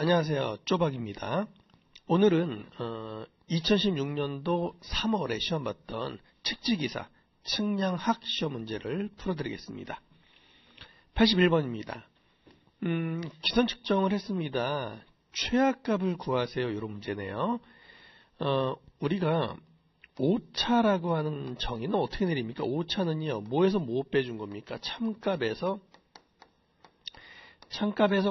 안녕하세요. 쪼박입니다. 오늘은 2016년도 3월에 시험 봤던 측지기사 측량학 시험 문제를 풀어드리겠습니다. 81번입니다. 기선 측정을 했습니다. 최하값을 구하세요. 이런 문제네요. 우리가 오차라고 하는 정의는 어떻게 내립니까? 오차는요, 뭐에서 뭐 빼준 겁니까? 참값에서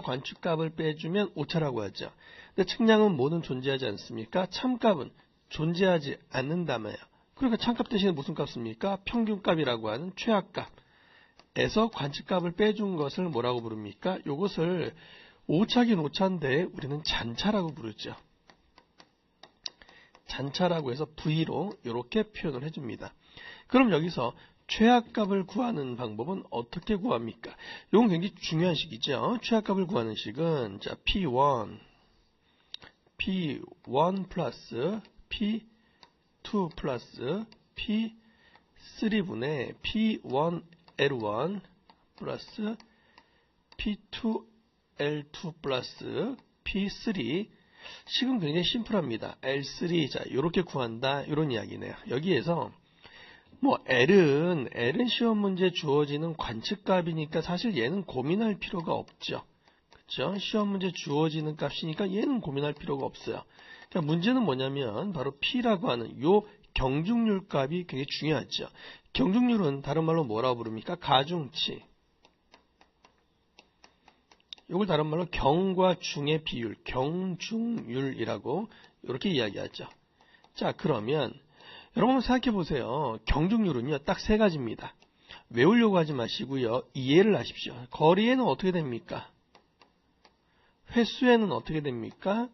관측값을 빼주면 오차라고 하죠. 근데 측량은 뭐는 존재하지 않습니까? 참값은 존재하지 않는다며요. 그러니까 참값 대신에 무슨 값입니까? 평균값이라고 하는 최하값에서 관측값을 빼준 것을 뭐라고 부릅니까? 이것을 오차긴 오차인데 우리는 잔차라고 부르죠. 잔차라고 해서 V로 이렇게 표현을 해줍니다. 그럼 여기서 최하값을 구하는 방법은 어떻게 구합니까? 이건 굉장히 중요한 식이죠. 최하값을 구하는 식은 자 P1 플러스 P2 플러스 P3분의 P1L1 플러스 P2L2 플러스 P3 식은 굉장히 심플합니다. L3 자 이렇게 구한다 이런 이야기네요. 여기에서 L은 시험 문제 주어지는 관측값이니까 사실 얘는 고민할 필요가 없죠. 그렇죠? 시험 문제 주어지는 값이니까 얘는 고민할 필요가 없어요. 그러니까 문제는 뭐냐면 바로 P라고 하는 요 경중률 값이 굉장히 중요하죠. 경중률은 다른 말로 뭐라고 부릅니까? 가중치. 이걸 다른 말로 경과 중의 비율, 경중률이라고 이렇게 이야기하죠. 자, 그러면 여러분 생각해 보세요. 경중률은요, 딱 세 가지입니다. 외우려고 하지 마시고요. 이해를 하십시오. 거리에는 어떻게 됩니까? 횟수에는 어떻게 됩니까?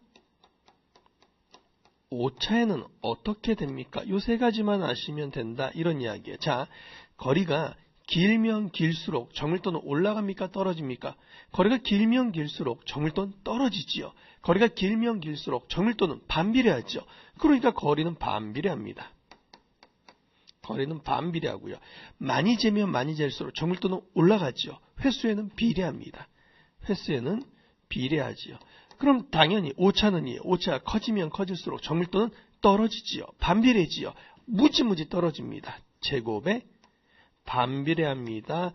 오차에는 어떻게 됩니까? 이 세 가지만 아시면 된다. 이런 이야기예요. 자, 거리가 길면 길수록 정밀도는 올라갑니까? 떨어집니까? 거리가 길면 길수록 정밀도는 떨어지지요. 거리가 길면 길수록 정밀도는 반비례하죠. 그러니까 거리는 반비례합니다. 거리는 반비례하고요. 많이 재면 많이 잴수록 정밀도는 올라가죠. 횟수에는 비례합니다. 횟수에는 비례하지요. 그럼 당연히 오차는요. 오차가 커지면 커질수록 정밀도는 떨어지지요. 반비례지요. 무지무지 떨어집니다. 제곱에 반비례합니다.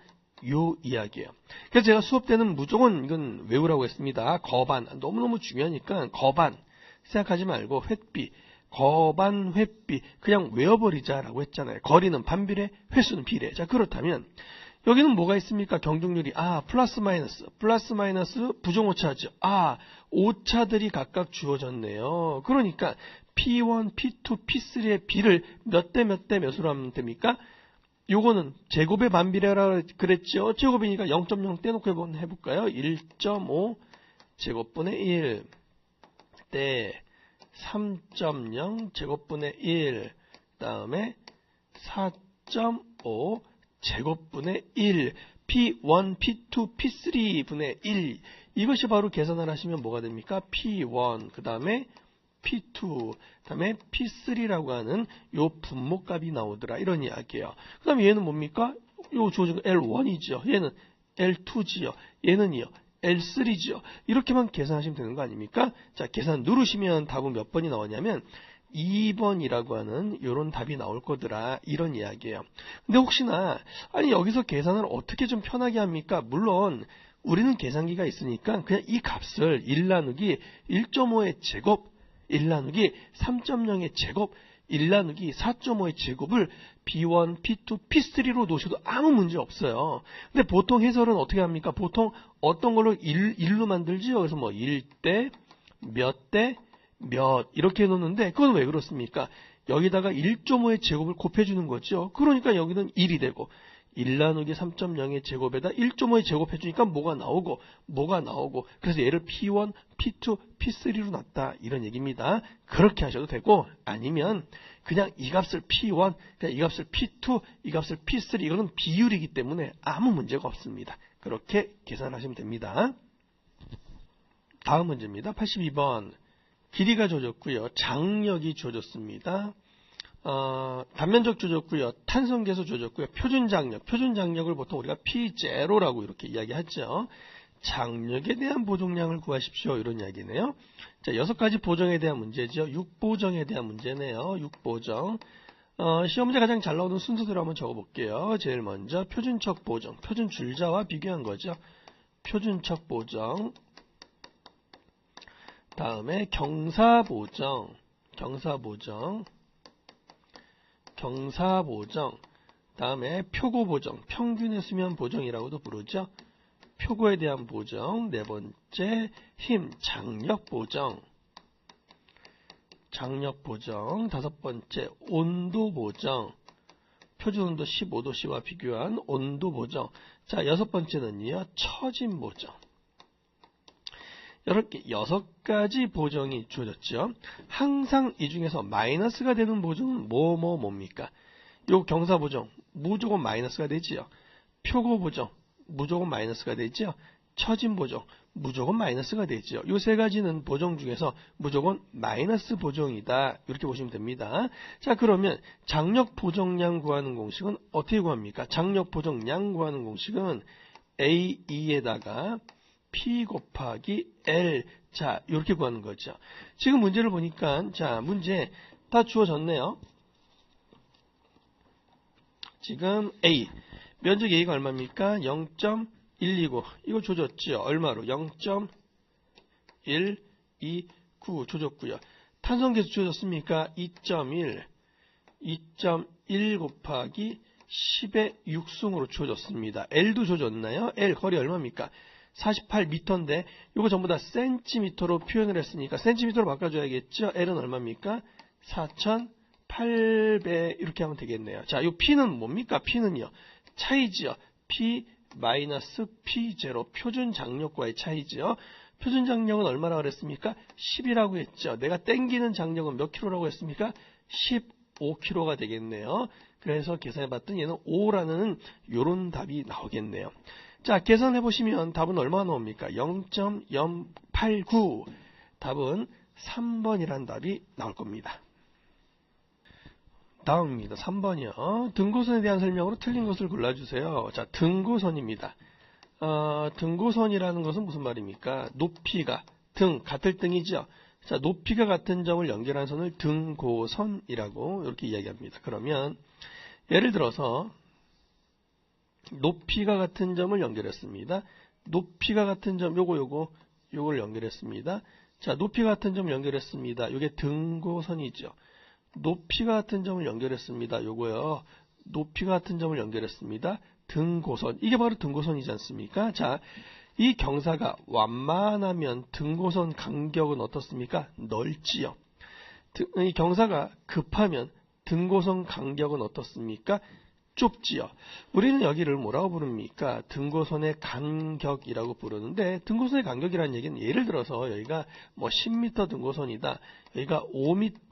요 이야기예요. 그래서 제가 수업 때는 무조건 이건 외우라고 했습니다. 거반 너무너무 중요하니까 거반 생각하지 말고 횟비 거반 횟비 그냥 외워버리자라고 했잖아요. 거리는 반비례, 횟수는 비례. 자, 그렇다면 여기는 뭐가 있습니까? 경중률이 플러스 마이너스 부정오차죠. 오차들이 각각 주어졌네요. 그러니까 P1, P2, P3의 비를 몇 대 몇으로 하면 됩니까? 요거는 제곱의 반비례라 그랬죠. 제곱이니까 0.0 떼놓고 한번 해볼까요? 1.5 제곱분의 1 대 3.0 제곱분의 1 다음에 4.5 제곱분의 1 P1, P2, P3분의 1 이것이 바로 계산을 하시면 뭐가 됩니까? P1 그 다음에 P2 그 다음에 P3라고 하는 요 분모값이 나오더라 이런 이야기예요. 그 다음에 얘는 뭡니까? 요 주어진 거 L1이죠. 얘는 L2지요. 얘는요 L3지요. 이렇게만 계산하시면 되는 거 아닙니까? 자, 계산 누르시면 답은 몇 번이 나오냐면 2번이라고 하는 이런 답이 나올 거더라 이런 이야기예요. 근데 혹시나 여기서 계산을 어떻게 좀 편하게 합니까? 물론 우리는 계산기가 있으니까 그냥 이 값을 1 나누기 1.5의 제곱 1 나누기 3.0의 제곱 1 나누기 4.5의 제곱을 P1, P2, P3로 놓으셔도 아무 문제 없어요. 근데 보통 해설은 어떻게 합니까? 보통 어떤 걸로 1로 만들지요. 그래서 1대 몇 이렇게 해놓는데 그건 왜 그렇습니까? 여기다가 1.5의 제곱을 곱해주는 거죠. 그러니까 여기는 1이 되고 1 나누기 3.0의 제곱에다 1.5의 제곱 해주니까 뭐가 나오고 그래서 얘를 P1, P2, P3로 놨다 이런 얘기입니다. 그렇게 하셔도 되고 아니면 그냥 이 값을 P1, 그냥 이 값을 P2, 이 값을 P3 이거는 비율이기 때문에 아무 문제가 없습니다. 그렇게 계산하시면 됩니다. 다음 문제입니다. 82번 길이가 주어졌고요. 장력이 주어졌습니다. 단면적 주어졌고요. 탄성계수 주어졌고요. 표준장력을 보통 우리가 P0라고 이렇게 이야기하죠. 장력에 대한 보정량을 구하십시오. 이런 이야기네요. 자, 6가지 보정에 대한 문제죠. 6보정에 대한 문제네요. 6보정. 시험 문제 가장 잘 나오는 순서대로 한번 적어볼게요. 제일 먼저 표준척 보정, 표준 줄자와 비교한 거죠. 표준척 보정. 다음에 경사 보정, 다음에 표고 보정, 평균의 수면 보정이라고도 부르죠. 표고에 대한 보정. 네 번째 힘, 장력 보정. 다섯 번째 온도 보정. 표준 온도 15도씨와 비교한 온도 보정. 자, 여섯 번째는요, 처짐 보정. 이렇게 6가지 보정이 주어졌죠. 항상 이 중에서 마이너스가 되는 보정은 뭡니까? 요 경사 보정 무조건 마이너스가 되지요. 표고 보정 무조건 마이너스가 되지요. 처짐 보정 무조건 마이너스가 되지요. 요 3가지는 보정 중에서 무조건 마이너스 보정이다. 이렇게 보시면 됩니다. 자, 그러면 장력 보정량 구하는 공식은 어떻게 구합니까? 장력 보정량 구하는 공식은 A2에다가 P 곱하기 L. 자, 이렇게 구하는 거죠. 지금 문제를 보니까, 자, 문제 다 주어졌네요. 지금 A. 면적 A가 얼마입니까? 0.129. 이거 줘줬죠. 얼마로? 0.129 줘줬고요. 탄성계수 줘줬습니까? 2.1. 2.1 곱하기 10의 6승으로 줘줬습니다. L도 줘줬나요? L 거리 얼마입니까? 48m인데 이거 전부 다 센티미터로 표현을 했으니까 센티미터로 바꿔줘야겠죠. L은 얼마입니까? 4,800 이렇게 하면 되겠네요. 자, 이 P는 뭡니까? P는요, 차이지요. P 마이너스 P0 표준 장력과의 차이지요. 표준 장력은 얼마라고 그랬습니까? 10이라고 했죠. 내가 땡기는 장력은 몇 킬로라고 했습니까? 15kg가 되겠네요. 그래서 계산해봤더니 얘는 5라는 요런 답이 나오겠네요. 자, 계산해보시면 답은 얼마나 나옵니까? 0.089. 답은 3번이라는 답이 나올 겁니다. 다음입니다. 3번이요. 등고선에 대한 설명으로 틀린 것을 골라주세요. 자, 등고선입니다. 등고선이라는 것은 무슨 말입니까? 높이가 같을 등이죠. 자, 높이가 같은 점을 연결한 선을 등고선이라고 이렇게 이야기합니다. 그러면 예를 들어서 높이가 같은 점을 연결했습니다. 높이가 같은 점 요걸 연결했습니다. 자, 높이가 같은 점을 연결했습니다. 요게 등고선이죠. 높이가 같은 점을 연결했습니다. 요거요. 높이가 같은 점을 연결했습니다. 등고선. 이게 바로 등고선이지 않습니까? 자, 이 경사가 완만하면 등고선 간격은 어떻습니까? 넓지요. 이 경사가 급하면 등고선 간격은 어떻습니까? 좁지요. 우리는 여기를 뭐라고 부릅니까? 등고선의 간격이라고 부르는데, 등고선의 간격이라는 얘기는 예를 들어서 여기가 뭐 10m 등고선이다. 여기가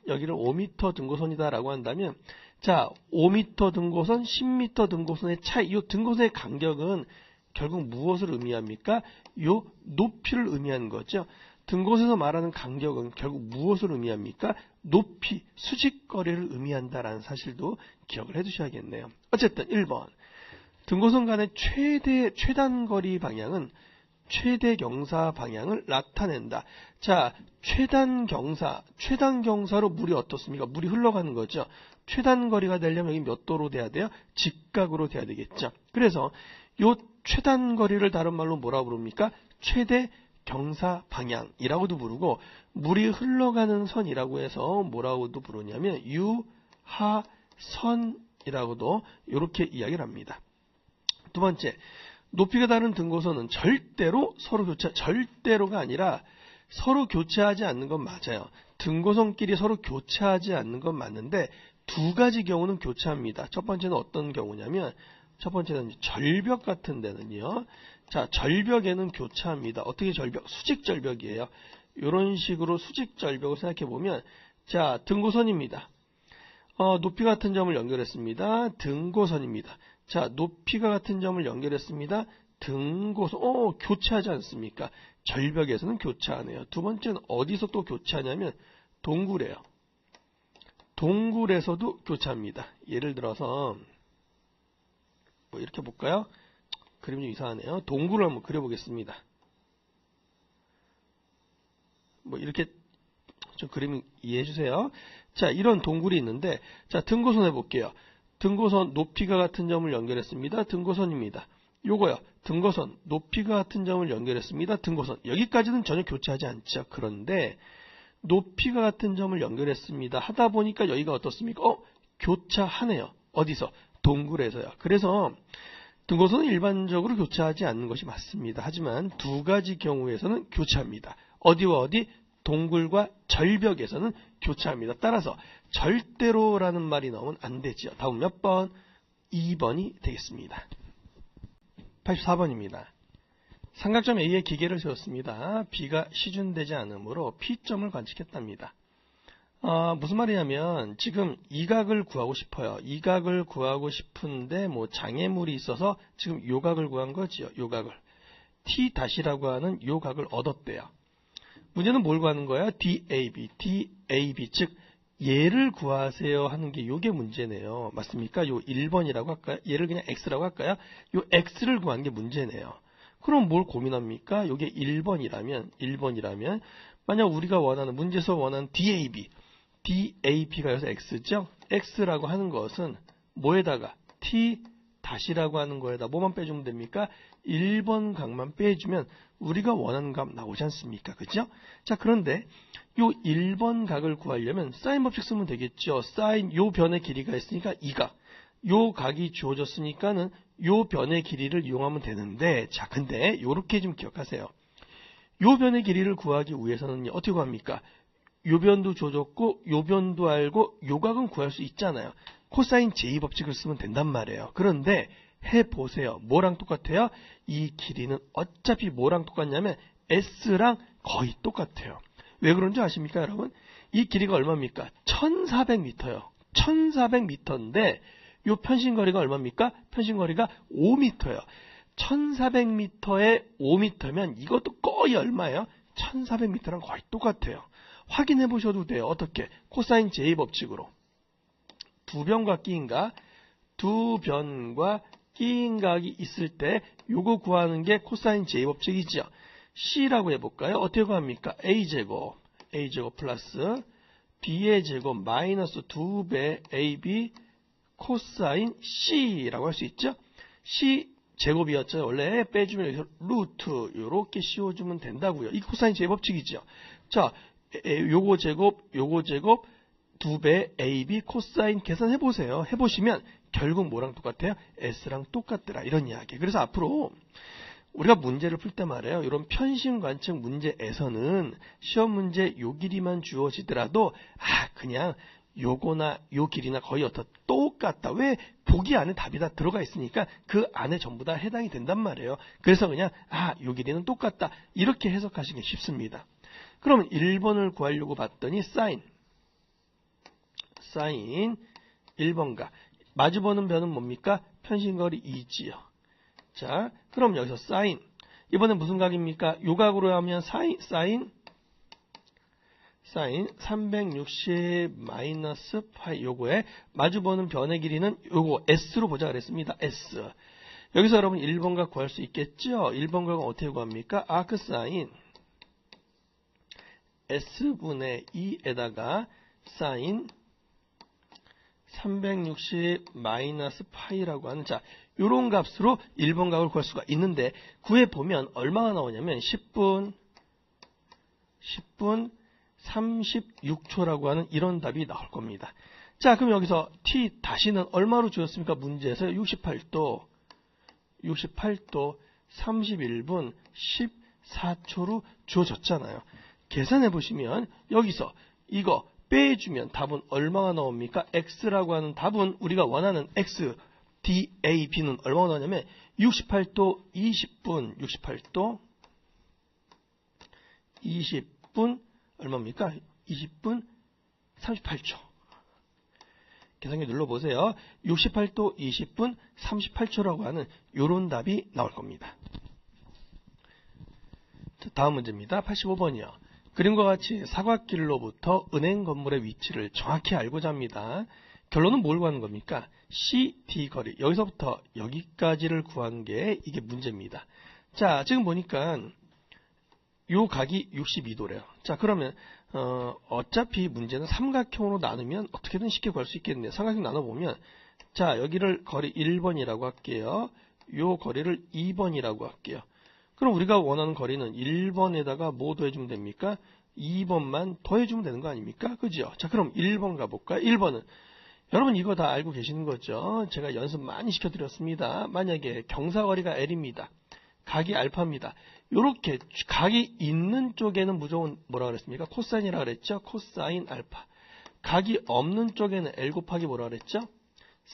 여기를 5m 등고선이다 라고 한다면, 자, 5m 등고선, 10m 등고선의 차이, 이 등고선의 간격은 결국 무엇을 의미합니까? 요 높이를 의미하는 거죠. 등고선에서 말하는 간격은 결국 무엇을 의미합니까? 높이, 수직거리를 의미한다라는 사실도 기억을 해두셔야겠네요. 어쨌든 1번. 등고선 간의 최단거리 방향은 최대 경사 방향을 나타낸다. 자, 최단경사로 물이 어떻습니까? 물이 흘러가는 거죠. 최단거리가 되려면 여기 몇 도로 돼야 돼요? 직각으로 돼야 되겠죠. 그래서 요 최단거리를 다른 말로 뭐라고 부릅니까? 최대 경사 방향이라고도 부르고, 물이 흘러가는 선이라고 해서 뭐라고도 부르냐면 유하선이라고도 이렇게 이야기를 합니다. 두 번째, 높이가 다른 등고선은 절대로가 아니라 서로 교차하지 않는 건 맞아요. 등고선끼리 서로 교차하지 않는 건 맞는데 2가지 경우는 교차합니다. 첫 번째는 어떤 경우냐면, 첫 번째는 절벽 같은 데는요. 자, 절벽에는 교차합니다. 어떻게 절벽? 수직절벽이에요. 이런 식으로 수직절벽을 생각해보면, 자, 등고선입니다. 높이 같은 점을 연결했습니다. 등고선입니다. 자, 높이가 같은 점을 연결했습니다. 등고선. 교차하지 않습니까? 절벽에서는 교차하네요. 두 번째는 어디서 또 교차하냐면 동굴이에요. 동굴에서도 교차합니다. 예를 들어서 뭐 이렇게 볼까요? 그림이 좀 이상하네요. 동굴을 한번 그려보겠습니다. 뭐 이렇게 좀 그림 이해해 주세요. 자, 이런 동굴이 있는데, 자, 등고선 해볼게요. 등고선 높이가 같은 점을 연결했습니다. 등고선입니다. 요거요. 등고선 높이가 같은 점을 연결했습니다. 등고선. 여기까지는 전혀 교차하지 않죠. 그런데 높이가 같은 점을 연결했습니다. 하다 보니까 여기가 어떻습니까? 교차하네요. 어디서? 동굴에서요. 그래서 등고선은 일반적으로 교차하지 않는 것이 맞습니다. 하지만 두 가지 경우에서는 교차합니다. 어디와 어디? 동굴과 절벽에서는 교차합니다. 따라서 절대로라는 말이 나오면 안 되죠. 다음 몇 번? 2번이 되겠습니다. 84번입니다. 삼각점 A에 기계를 세웠습니다. B가 시준되지 않으므로 P점을 관측했답니다. 무슨 말이냐면 지금 이 각을 구하고 싶어요. 이 각을 구하고 싶은데 뭐 장애물이 있어서 지금 요 각을 구한 거지요. 요 각을. T-라고 하는 요 각을 얻었대요. 문제는 뭘 구하는 거야? DAB, 즉 얘를 구하세요 하는 게 요게 문제네요. 맞습니까? 요 1번이라고 할까요? 얘를 그냥 X라고 할까요? 요 X를 구하는 게 문제네요. 그럼 뭘 고민합니까? 요게 1번이라면 만약 우리가 원하는 문제에서 원하는 DAB가 여기서 X죠? X라고 하는 것은 뭐에다가 T-라고 하는 거에다 뭐만 빼주면 됩니까? 1번 각만 빼주면 우리가 원하는 값 나오지 않습니까? 그죠? 자, 그런데 요 1번 각을 구하려면 사인 법칙 쓰면 되겠죠. 사인 요 변의 길이가 있으니까 이 각. 요 각이 주어졌으니까는 요 변의 길이를 이용하면 되는데, 자, 근데 요렇게 좀 기억하세요. 요 변의 길이를 구하기 위해서는 어떻게 구합니까? 요 변도 주어졌고 요 변도 알고 요 각은 구할 수 있잖아요. 코사인 j 법칙을 쓰면 된단 말이에요. 그런데 해보세요. 뭐랑 똑같아요? 이 길이는 어차피 뭐랑 똑같냐면 S랑 거의 똑같아요. 왜 그런지 아십니까, 여러분? 이 길이가 얼마입니까? 1400m요. 1400m인데 요 편심거리가 얼마입니까? 편심거리가 5m예요. 1400m에 5m면 이것도 거의 얼마예요? 1400m랑 거의 똑같아요. 확인해 보셔도 돼요. 어떻게? 코사인 j 법칙으로. 두 변과 끼인 각, 두 변과 끼인 각이 있을 때 요거 구하는 게 코사인 j 법칙이죠. C라고 해볼까요? 어떻게 구합니까? A제곱 플러스 B의 제곱 마이너스 2배 AB 코사인 C라고 할 수 있죠. C 제곱이었죠. 원래 빼주면 여기서 루트 요렇게 씌워주면 된다고요. 이 코사인 j 법칙이죠. 자, 요거 제곱 2배 AB 코사인 계산해보세요. 해보시면 결국 뭐랑 똑같아요? S랑 똑같더라. 이런 이야기. 그래서 앞으로 우리가 문제를 풀 때 말이에요. 이런 편심 관측 문제에서는 시험 문제 요 길이만 주어지더라도 그냥 요거나 요 길이나 거의 똑같다. 왜? 보기 안에 답이 다 들어가 있으니까 그 안에 전부 다 해당이 된단 말이에요. 그래서 그냥 요 길이는 똑같다. 이렇게 해석하시기 쉽습니다. 그럼 1번을 구하려고 봤더니 사인 1번가 마주보는 변은 뭡니까? 편심거리 2지요. 자, 그럼 여기서 사인 이번엔 무슨 각입니까? 요 각으로 하면 사인 360 마이너스 파이 요거에 마주보는 변의 길이는 요거 S로 보자 그랬습니다. S. 여기서 여러분 1번각 구할 수 있겠죠? 1번각은 어떻게 구합니까? 아크사인 S분의 2에다가 사인 360 마이너스 파이라고 하는 자 요런 값으로 1번 각을 구할 수가 있는데 구해보면 얼마가 나오냐면 10분 36초라고 하는 이런 답이 나올 겁니다. 자, 그럼 여기서 t 다시는 얼마로 주었습니까? 문제에서 68도 31분 14초로 주어졌잖아요. 계산해 보시면 여기서 이거 빼주면 답은 얼마가 나옵니까? x라고 하는 답은 우리가 원하는 x DAB는 얼마가 나오냐면 68도 20분 얼마입니까? 20분 38초. 계산기 눌러보세요. 68도 20분 38초라고 하는 요런 답이 나올 겁니다. 다음 문제입니다. 85번이요. 그림과 같이 사각길로부터 은행 건물의 위치를 정확히 알고자 합니다. 결론은 뭘 구하는 겁니까? CD 거리. 여기서부터 여기까지를 구한 게 이게 문제입니다. 자, 지금 보니까 요 각이 62도래요. 자, 그러면 어차피 문제는 삼각형으로 나누면 어떻게든 쉽게 구할 수 있겠네요. 삼각형 나눠보면 자, 여기를 거리 1번이라고 할게요. 요 거리를 2번이라고 할게요. 그럼 우리가 원하는 거리는 1번에다가 뭐 더해주면 됩니까? 2번만 더해주면 되는 거 아닙니까? 그죠? 자, 그럼 1번 가볼까요? 1번은 여러분 이거 다 알고 계시는 거죠? 제가 연습 많이 시켜드렸습니다. 만약에 경사거리가 L입니다. 각이 알파입니다. 요렇게 각이 있는 쪽에는 무조건 뭐라 그랬습니까? 코사인이라 그랬죠? 코사인 알파. 각이 없는 쪽에는 L 곱하기 뭐라 그랬죠?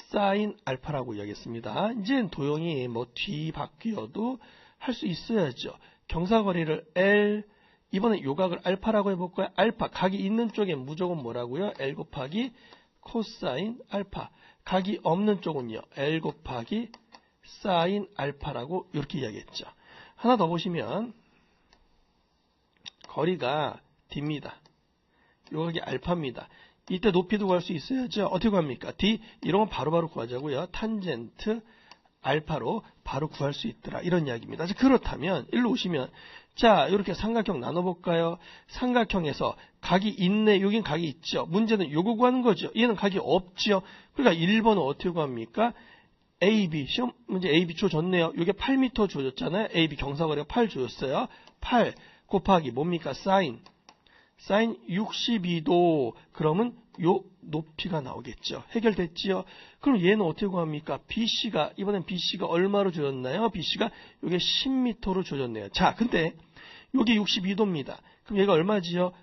사인 알파라고 이야기했습니다. 이제 도형이 뭐 뒤바뀌어도 할 수 있어야죠. 경사거리를 L, 이번에 요각을 알파라고 해볼까요? 알파, 각이 있는 쪽에 무조건 뭐라고요? L 곱하기 코사인 알파. 각이 없는 쪽은요, L 곱하기 사인 알파라고 이렇게 이야기했죠. 하나 더 보시면 거리가 D입니다. 요각이 알파입니다. 이때 높이도 구할 수 있어야죠. 어떻게 구합니까? D 이런 건 바로바로 구하자고요. 탄젠트 알파로 바로 구할 수 있더라. 이런 이야기입니다. 그렇다면 일로 오시면 자, 이렇게 삼각형 나눠볼까요? 삼각형에서 각이 있네. 여긴 각이 있죠. 문제는 요거 구하는 거죠. 얘는 각이 없죠. 그러니까 1번은 어떻게 구합니까? AB, 시험 문제 AB 줘줬네요. 이게 8m 줘줬잖아요. AB 경사거리가 8 줘줬어요. 8 곱하기 뭡니까? 사인 62도. 그러면 요 높이가 나오겠죠. 해결됐지요? 그럼 얘는 어떻게 구합니까? BC가, 이번엔 BC가 얼마로 줘줬나요? BC가 요게 10m로 줘줬네요. 자, 근데 요게 62도입니다. 그럼 얘가 얼마지요?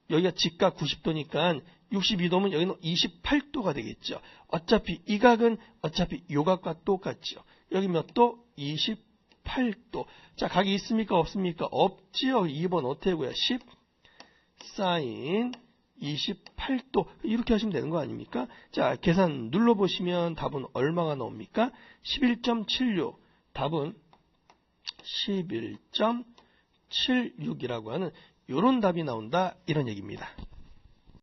여기가 직각 90도니까 62도면 여기는 28도가 되겠죠. 어차피 이 각은 어차피 요 각과 똑같죠. 여기 몇 도? 28도. 자, 각이 있습니까? 없습니까? 없지요. 2번 어떻게 구해요? 10 사인 28도. 이렇게 하시면 되는 거 아닙니까? 자, 계산 눌러보시면 답은 얼마가 나옵니까? 11.76. 답은 11.76이라고 하는 이런 답이 나온다. 이런 얘기입니다.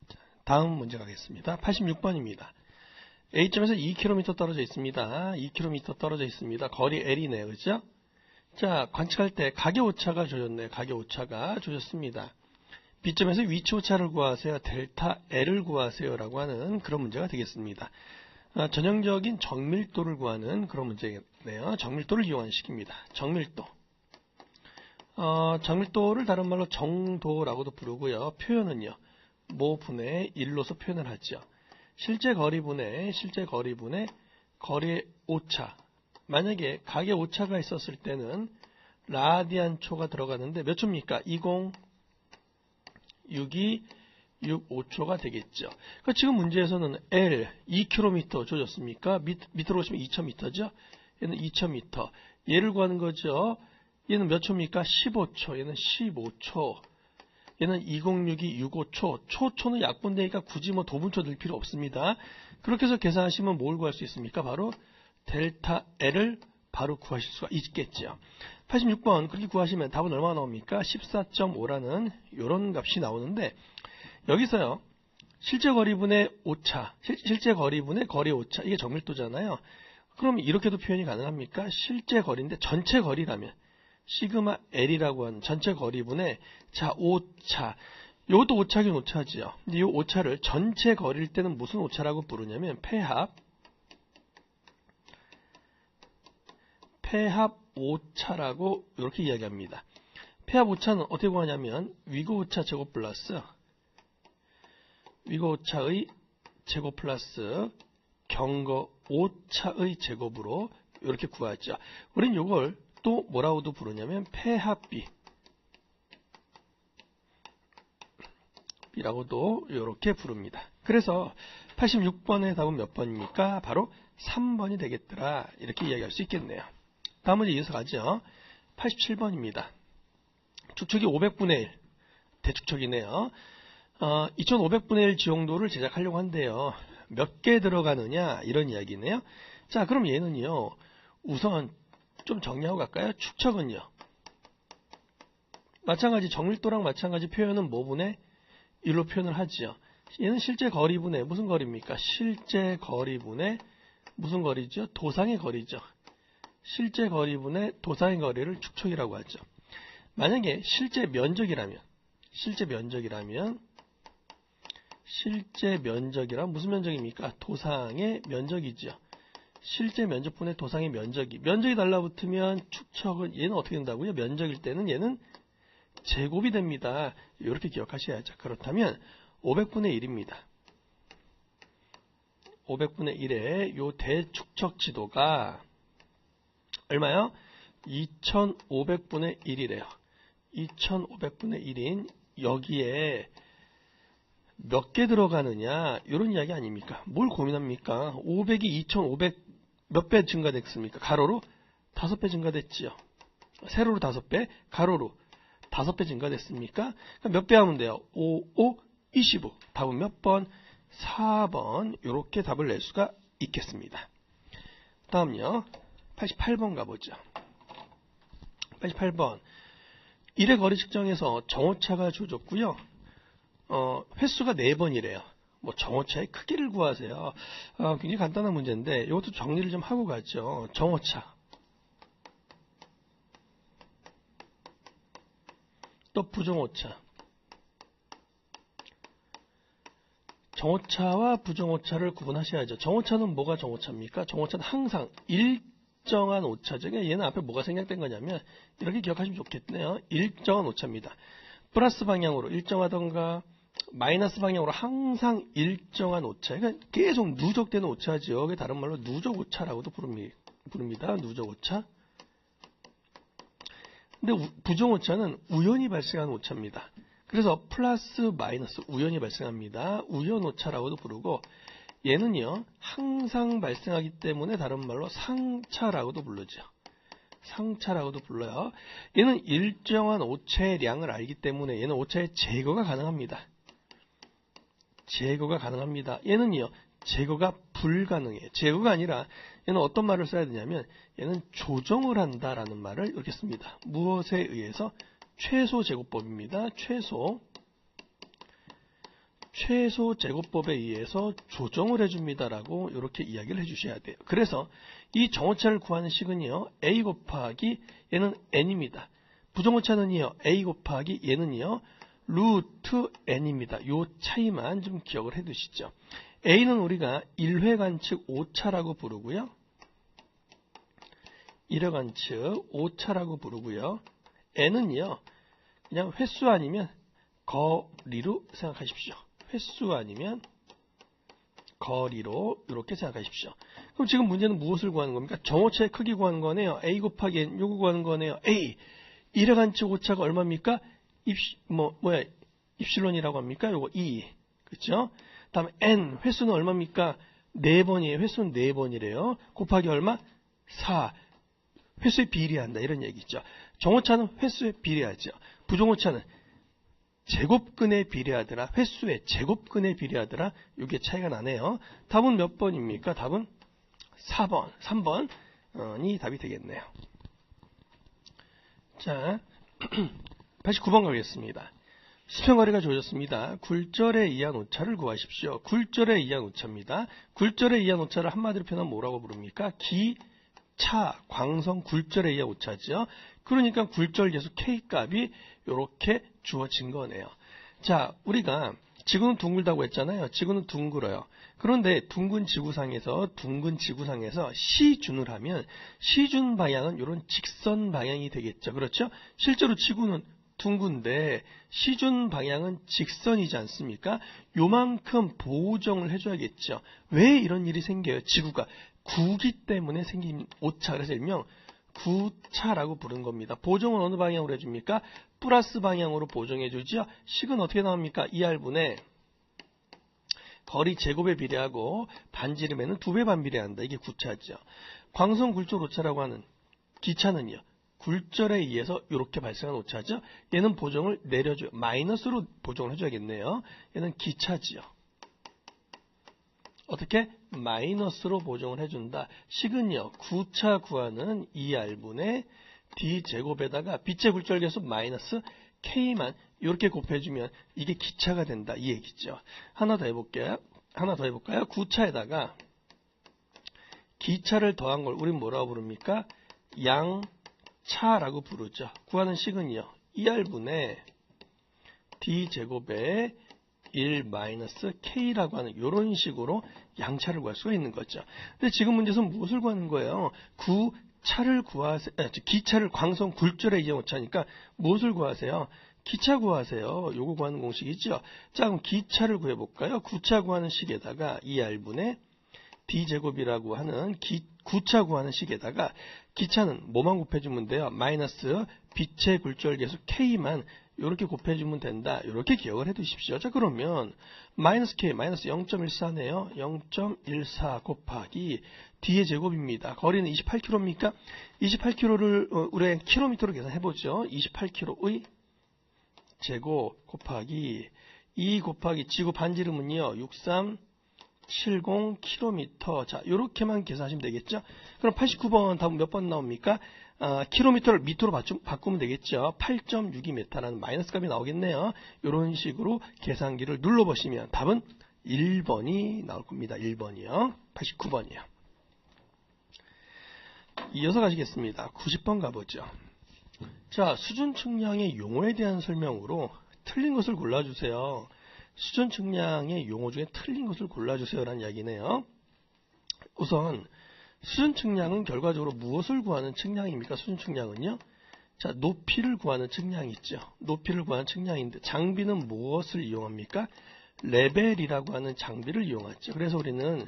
자, 다음 문제 가겠습니다. 86번입니다. A점에서 2km 떨어져 있습니다. 2km 떨어져 있습니다. 거리 L이네요. 그죠? 자, 관측할 때 각의 오차가 줘졌네요. 각의 오차가 줘졌습니다. B점에서 위치 오차를 구하세요. 델타 L을 구하세요. 라고 하는 그런 문제가 되겠습니다. 전형적인 정밀도를 구하는 그런 문제네요. 정밀도를 이용한 식입니다. 정밀도. 정밀도를 다른 말로 정도라고도 부르고요. 표현은요. 모분의 1로서 표현을 하죠. 실제 거리분의 거리의 오차. 만약에 각의 오차가 있었을 때는 라디안 초가 들어가는데 몇 초입니까? 6265초가 되겠죠. 그러니까 지금 문제에서는 L 2km 줘줬습니까? 밑으로 오시면 2000m죠. 얘는 2000m. 얘를 구하는 거죠. 얘는 몇 초입니까? 15초. 얘는 15초. 얘는 206265초. 초는 약분되니까 굳이 뭐 도분초 들 필요 없습니다. 그렇게 해서 계산하시면 뭘 구할 수 있습니까? 바로 델타 L을 바로 구하실 수가 있겠죠. 86번 그렇게 구하시면 답은 얼마나 나옵니까? 14.5라는 이런 값이 나오는데 여기서요. 실제 거리분의 오차, 실제 거리분의 거리 오차, 이게 정밀도잖아요. 그럼 이렇게도 표현이 가능합니까? 실제 거리인데 전체 거리라면 시그마 L이라고 하는 전체 거리분의 자 오차. 이것도 오차긴 오차지요. 근데 이 오차를 전체 거리일 때는 무슨 오차라고 부르냐면 폐합 오차라고 이렇게 이야기합니다. 폐합 오차는 어떻게 구하냐면 위고 오차 제곱 플러스 위고 오차의 제곱 플러스 경거 오차의 제곱으로 이렇게 구하죠. 우린 이걸 또 뭐라고도 부르냐면 폐합비 라고도 이렇게 부릅니다. 그래서 86번의 답은 몇 번입니까? 바로 3번이 되겠더라. 이렇게 이야기할 수 있겠네요. 다음 문제 이어서 가죠. 87번입니다. 축척이 500분의 1 대축척이네요. 2500분의 1 지용도를 제작하려고 한대요. 몇 개 들어가느냐 이런 이야기네요. 자, 그럼 얘는요. 우선 좀 정리하고 갈까요? 축척은요. 마찬가지 정밀도랑 마찬가지 표현은 뭐분의 1로 표현을 하지요. 얘는 실제 거리분의 무슨 거리입니까? 실제 거리분의 무슨 거리죠? 도상의 거리죠. 실제 거리분의 도상의 거리를 축척이라고 하죠. 만약에 실제 면적이란 무슨 면적입니까? 도상의 면적이죠. 실제 면적분의 도상의 면적이 달라붙으면 축척은 얘는 어떻게 된다고요? 면적일 때는 얘는 제곱이 됩니다. 이렇게 기억하셔야죠. 그렇다면 500분의 1입니다. 500분의 1의 요 대축척 지도가 얼마요? 2500분의 1이래요. 2500분의 1인 여기에 몇 개 들어가느냐 이런 이야기 아닙니까? 뭘 고민합니까? 500이 2500 몇 배 증가됐습니까? 가로로 5배 증가됐지요. 세로로 5배, 가로로 5배 증가됐습니까? 몇 배 하면 돼요? 5, 5, 25. 답은 몇 번? 4번. 이렇게 답을 낼 수가 있겠습니다. 다음요. 88번 가보죠. 88번. 1의 거리 측정에서 정오차가 주어졌고요. 횟수가 4번이래요. 뭐 정오차의 크기를 구하세요. 굉장히 간단한 문제인데 이것도 정리를 좀 하고 가죠. 정오차. 또 부정오차. 정오차와 부정오차를 구분하셔야죠. 정오차는 뭐가 정오차입니까? 정오차는 항상 일정한 오차죠. 얘는 앞에 뭐가 생략된 거냐면 이렇게 기억하시면 좋겠네요. 일정한 오차입니다. 플러스 방향으로 일정하던가 마이너스 방향으로 항상 일정한 오차. 그러니까 계속 누적되는 오차죠. 그게 다른 말로 누적 오차라고도 부릅니다. 누적 오차. 근데 부정 오차는 우연히 발생하는 오차입니다. 그래서 플러스 마이너스 우연히 발생합니다. 우연 오차라고도 부르고 얘는요 항상 발생하기 때문에 다른 말로 상차라고도 부르죠. 상차라고도 불러요. 얘는 일정한 오차의 량을 알기 때문에 얘는 오차의 제거가 가능합니다. 제거가 가능합니다. 얘는요 제거가 불가능해요. 제거가 아니라 얘는 어떤 말을 써야 되냐면 얘는 조정을 한다라는 말을 이렇게 씁니다. 무엇에 의해서? 최소 제곱법입니다. 최소 제곱법에 의해서 조정을 해줍니다라고 이렇게 이야기를 해주셔야 돼요. 그래서 이 정오차를 구하는 식은요 a 곱하기 얘는 n입니다. 부정오차는요 a 곱하기 얘는요 루트 n입니다. 요 차이만 좀 기억을 해 두시죠. a는 우리가 1회관측 오차라고 부르고요. 1회관측 오차라고 부르고요. n은요 그냥 횟수 아니면 거리로 생각하십시오. 횟수 아니면 거리로 이렇게 생각하십시오. 그럼 지금 문제는 무엇을 구하는 겁니까? 정오차의 크기 구하는 거네요. a 곱하기 n 요거 구하는 거네요. a 1회관측 오차가 얼마입니까? 입실론이라고 합니까? 요거 2. 그렇죠? 다음에 n 횟수는 얼마입니까? 4번이에요. 횟수는 4번이래요. 곱하기 얼마? 4. 횟수에 비례한다. 이런 얘기죠. 정오차는 횟수에 비례하죠. 부정오차는 제곱근에 비례하더라. 횟수에 제곱근에 비례하더라. 이게 차이가 나네요. 답은 몇 번입니까? 답은 4번. 3번이 답이 되겠네요. 자, 89번 가겠습니다. 수평거리가 주어졌습니다. 굴절에 의한 오차를 구하십시오. 굴절에 의한 오차입니다. 굴절에 의한 오차를 한마디로 표현하면 뭐라고 부릅니까? 기차, 광선 굴절에 의한 오차죠. 그러니까 굴절 계수 K값이 이렇게 주어진 거네요. 자, 우리가 지구는 둥글다고 했잖아요. 지구는 둥글어요. 그런데 둥근 지구상에서 시준을 하면 시준 방향은 이런 직선 방향이 되겠죠. 그렇죠? 실제로 지구는 둥근데 시준 방향은 직선이지 않습니까? 요만큼 보정을 해줘야겠죠. 왜 이런 일이 생겨요? 지구가 구기 때문에 생긴 오차. 그래서 일명 구차라고 부른 겁니다. 보정은 어느 방향으로 해줍니까? 플러스 방향으로 보정해주죠. 식은 어떻게 나옵니까? 2R분의 거리 제곱에 비례하고 반지름에는 2배 반비례한다. 이게 구차죠. 광선 굴절 오차라고 하는 기차는요. 굴절에 의해서 이렇게 발생한 오차죠. 얘는 보정을 내려줘요. 마이너스로 보정을 해줘야겠네요. 얘는 기차지요. 어떻게? 마이너스로 보정을 해준다. 식은요. 구차 구하는 2R분의 D제곱에다가 빛의 굴절 계수 마이너스 K만 이렇게 곱해주면 이게 기차가 된다. 이 얘기죠. 하나 더 해볼까요? 구차에다가 기차를 더한 걸 우린 뭐라고 부릅니까? 양차라고 부르죠. 구하는 식은요. 2R분의 D제곱에 1 마이너스 K라고 하는 이런 식으로 양차를 구할 수가 있는 거죠. 근데 지금 문제에서는 무엇을 구하는 거예요? 기차를 광선 굴절의 이용차니까 무엇을 구하세요? 기차 구하세요. 요거 구하는 공식이죠. 자, 그럼 기차를 구해볼까요? 구차 구하는 식에다가 2R분의 D제곱이라고 하는 구차 구하는 식에다가 기차는 뭐만 곱해주면 돼요? 마이너스 빛의 굴절계수 K만 이렇게 곱해주면 된다. 이렇게 기억을 해두십시오. 자, 그러면 마이너스 K, 마이너스 0.14네요. 0.14 곱하기 D의 제곱입니다. 거리는 28km입니까? 28km를 우리 킬로미터로 계산해보죠. 28km의 제곱 곱하기 2 곱하기 지구 반지름은요. 6370km. 자, 요렇게만 계산하시면 되겠죠. 그럼 89번 답은 몇 번 나옵니까? 킬로미터를 미터로 바꾸면 되겠죠. 8.62m라는 마이너스 값이 나오겠네요. 이런 식으로 계산기를 눌러보시면 답은 1번이 나올 겁니다. 1번이요. 89번이요. 이어서 가시겠습니다. 90번 가보죠. 자, 수준 측량의 용어에 대한 설명으로 틀린 것을 골라주세요. 수준 측량의 용어 중에 틀린 것을 골라주세요 라는 이야기네요. 우선 수준 측량은 결과적으로 무엇을 구하는 측량입니까? 수준 측량은요. 자, 높이를 구하는 측량이 있죠. 높이를 구하는 측량인데 장비는 무엇을 이용합니까? 레벨이라고 하는 장비를 이용하죠. 그래서 우리는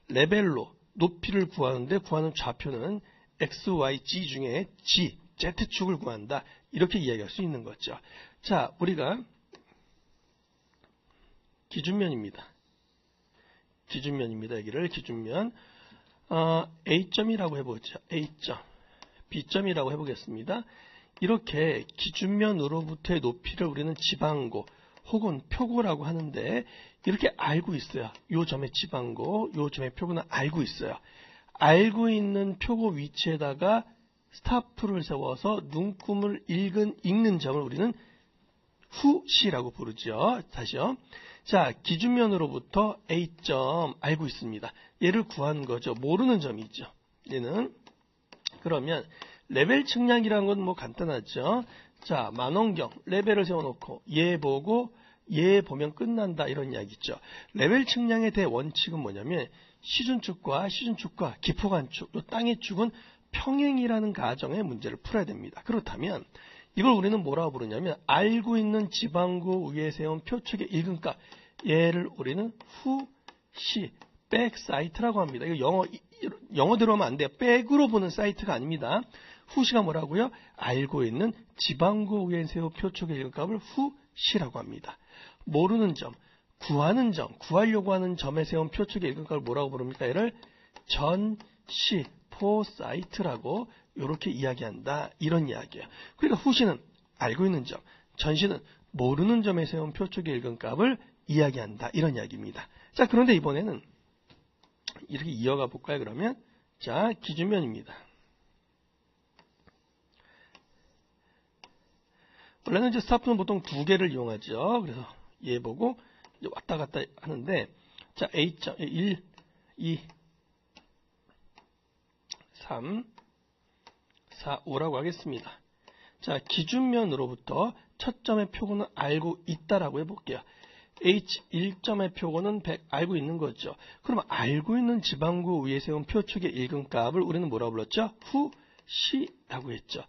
레벨로 높이를 구하는데 구하는 좌표는 X, Y, Z 중에 G, Z축을 구한다. 이렇게 이야기할 수 있는 거죠. 자, 우리가 기준면입니다. 여기를 기준면 A점이라고 해보죠. A점, B점이라고 해보겠습니다. 이렇게 기준면으로부터의 높이를 우리는 지방고 혹은 표고라고 하는데 이렇게 알고 있어요. 요 점의 지방고, 요 점의 표고는 알고 있어요. 알고 있는 표고 위치에다가 스타프를 세워서 눈금을 읽는 점을 우리는 후시라고 부르죠. 다시요. 자, 기준면으로부터 A점 알고 있습니다. 얘를 구한 거죠. 모르는 점이죠. 얘는 그러면 레벨 측량이라는 건 뭐 간단하죠. 자, 만원경 레벨을 세워놓고 얘 보고 얘 보면 끝난다 이런 이야기죠. 레벨 측량의 대원칙은 뭐냐면 시준축과 기포간축, 이 땅의 축은 평행이라는 가정의 문제를 풀어야 됩니다. 그렇다면 이걸 우리는 뭐라고 부르냐면 알고 있는 지방고 위에 세운 표축의 일근값, 얘를 우리는 후시, 백 사이트라고 합니다. 이거 영어대로 하면 안 돼요. 백으로 보는 사이트가 아닙니다. 후시가 뭐라고요? 알고 있는 지방고 위에 세운 표축의 일근값을 후시라고 합니다. 모르는 점, 구하려고 하는 점에 세운 표축의 일근값을 뭐라고 부릅니까? 얘를 전시, 포사이트라고 이렇게 이야기한다. 이런 이야기예요. 그러니까 후시는 알고 있는 점, 전시는 모르는 점에 세운 표축의 일근값을 이야기한다. 이런 이야기입니다. 자, 그런데 이번에는 이렇게 이어가 볼까요? 그러면 자, 기준면입니다. 원래는 이제 스타프는 보통 두 개를 이용하죠. 그래서 얘 보고 이제 왔다 갔다 하는데 자, A점 1, 2, 3, 4, 5라고 하겠습니다. 자, 기준면으로부터 첫 점의 표고는 알고 있다라고 해볼게요. H1점의 표고는 100 알고 있는 거죠. 그럼 알고 있는 지방고 위에 세운 표축의 일근값을 우리는 뭐라고 불렀죠? 후시라고 했죠.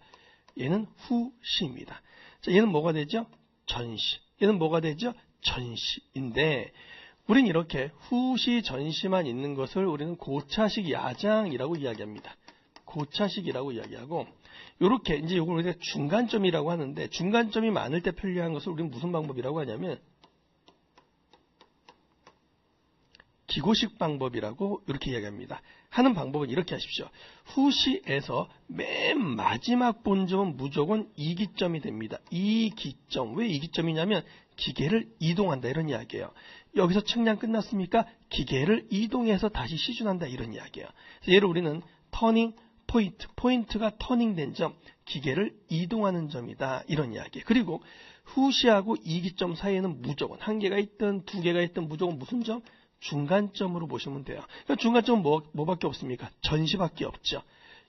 얘는 후시입니다. 자, 얘는 뭐가 되죠? 전시. 얘는 뭐가 되죠? 전시인데 우린 이렇게 후시, 전시만 있는 것을 우리는 고차식 야장이라고 이야기합니다. 고차식이라고 이야기하고 이렇게 이제 이걸 우리가 중간점이라고 하는데 중간점이 많을 때 편리한 것을 우리는 무슨 방법이라고 하냐면 기고식 방법이라고 이렇게 이야기합니다. 하는 방법은 이렇게 하십시오. 후시에서 맨 마지막 본점은 무조건 이기점이 됩니다. 이기점. 왜 이기점이냐면 기계를 이동한다 이런 이야기예요. 여기서 측량 끝났습니까? 기계를 이동해서 다시 시준한다 이런 이야기예요. 그래서 얘를 우리는 터닝 포인트가 터닝된 점, 기계를 이동하는 점이다 이런 이야기예요. 그리고 후시하고 이기점 사이에는 무조건 한 개가 있든 두 개가 있든 무조건 무슨 점? 중간점으로 보시면 돼요. 그러니까 중간점은 뭐밖에 없습니까? 전시밖에 없죠.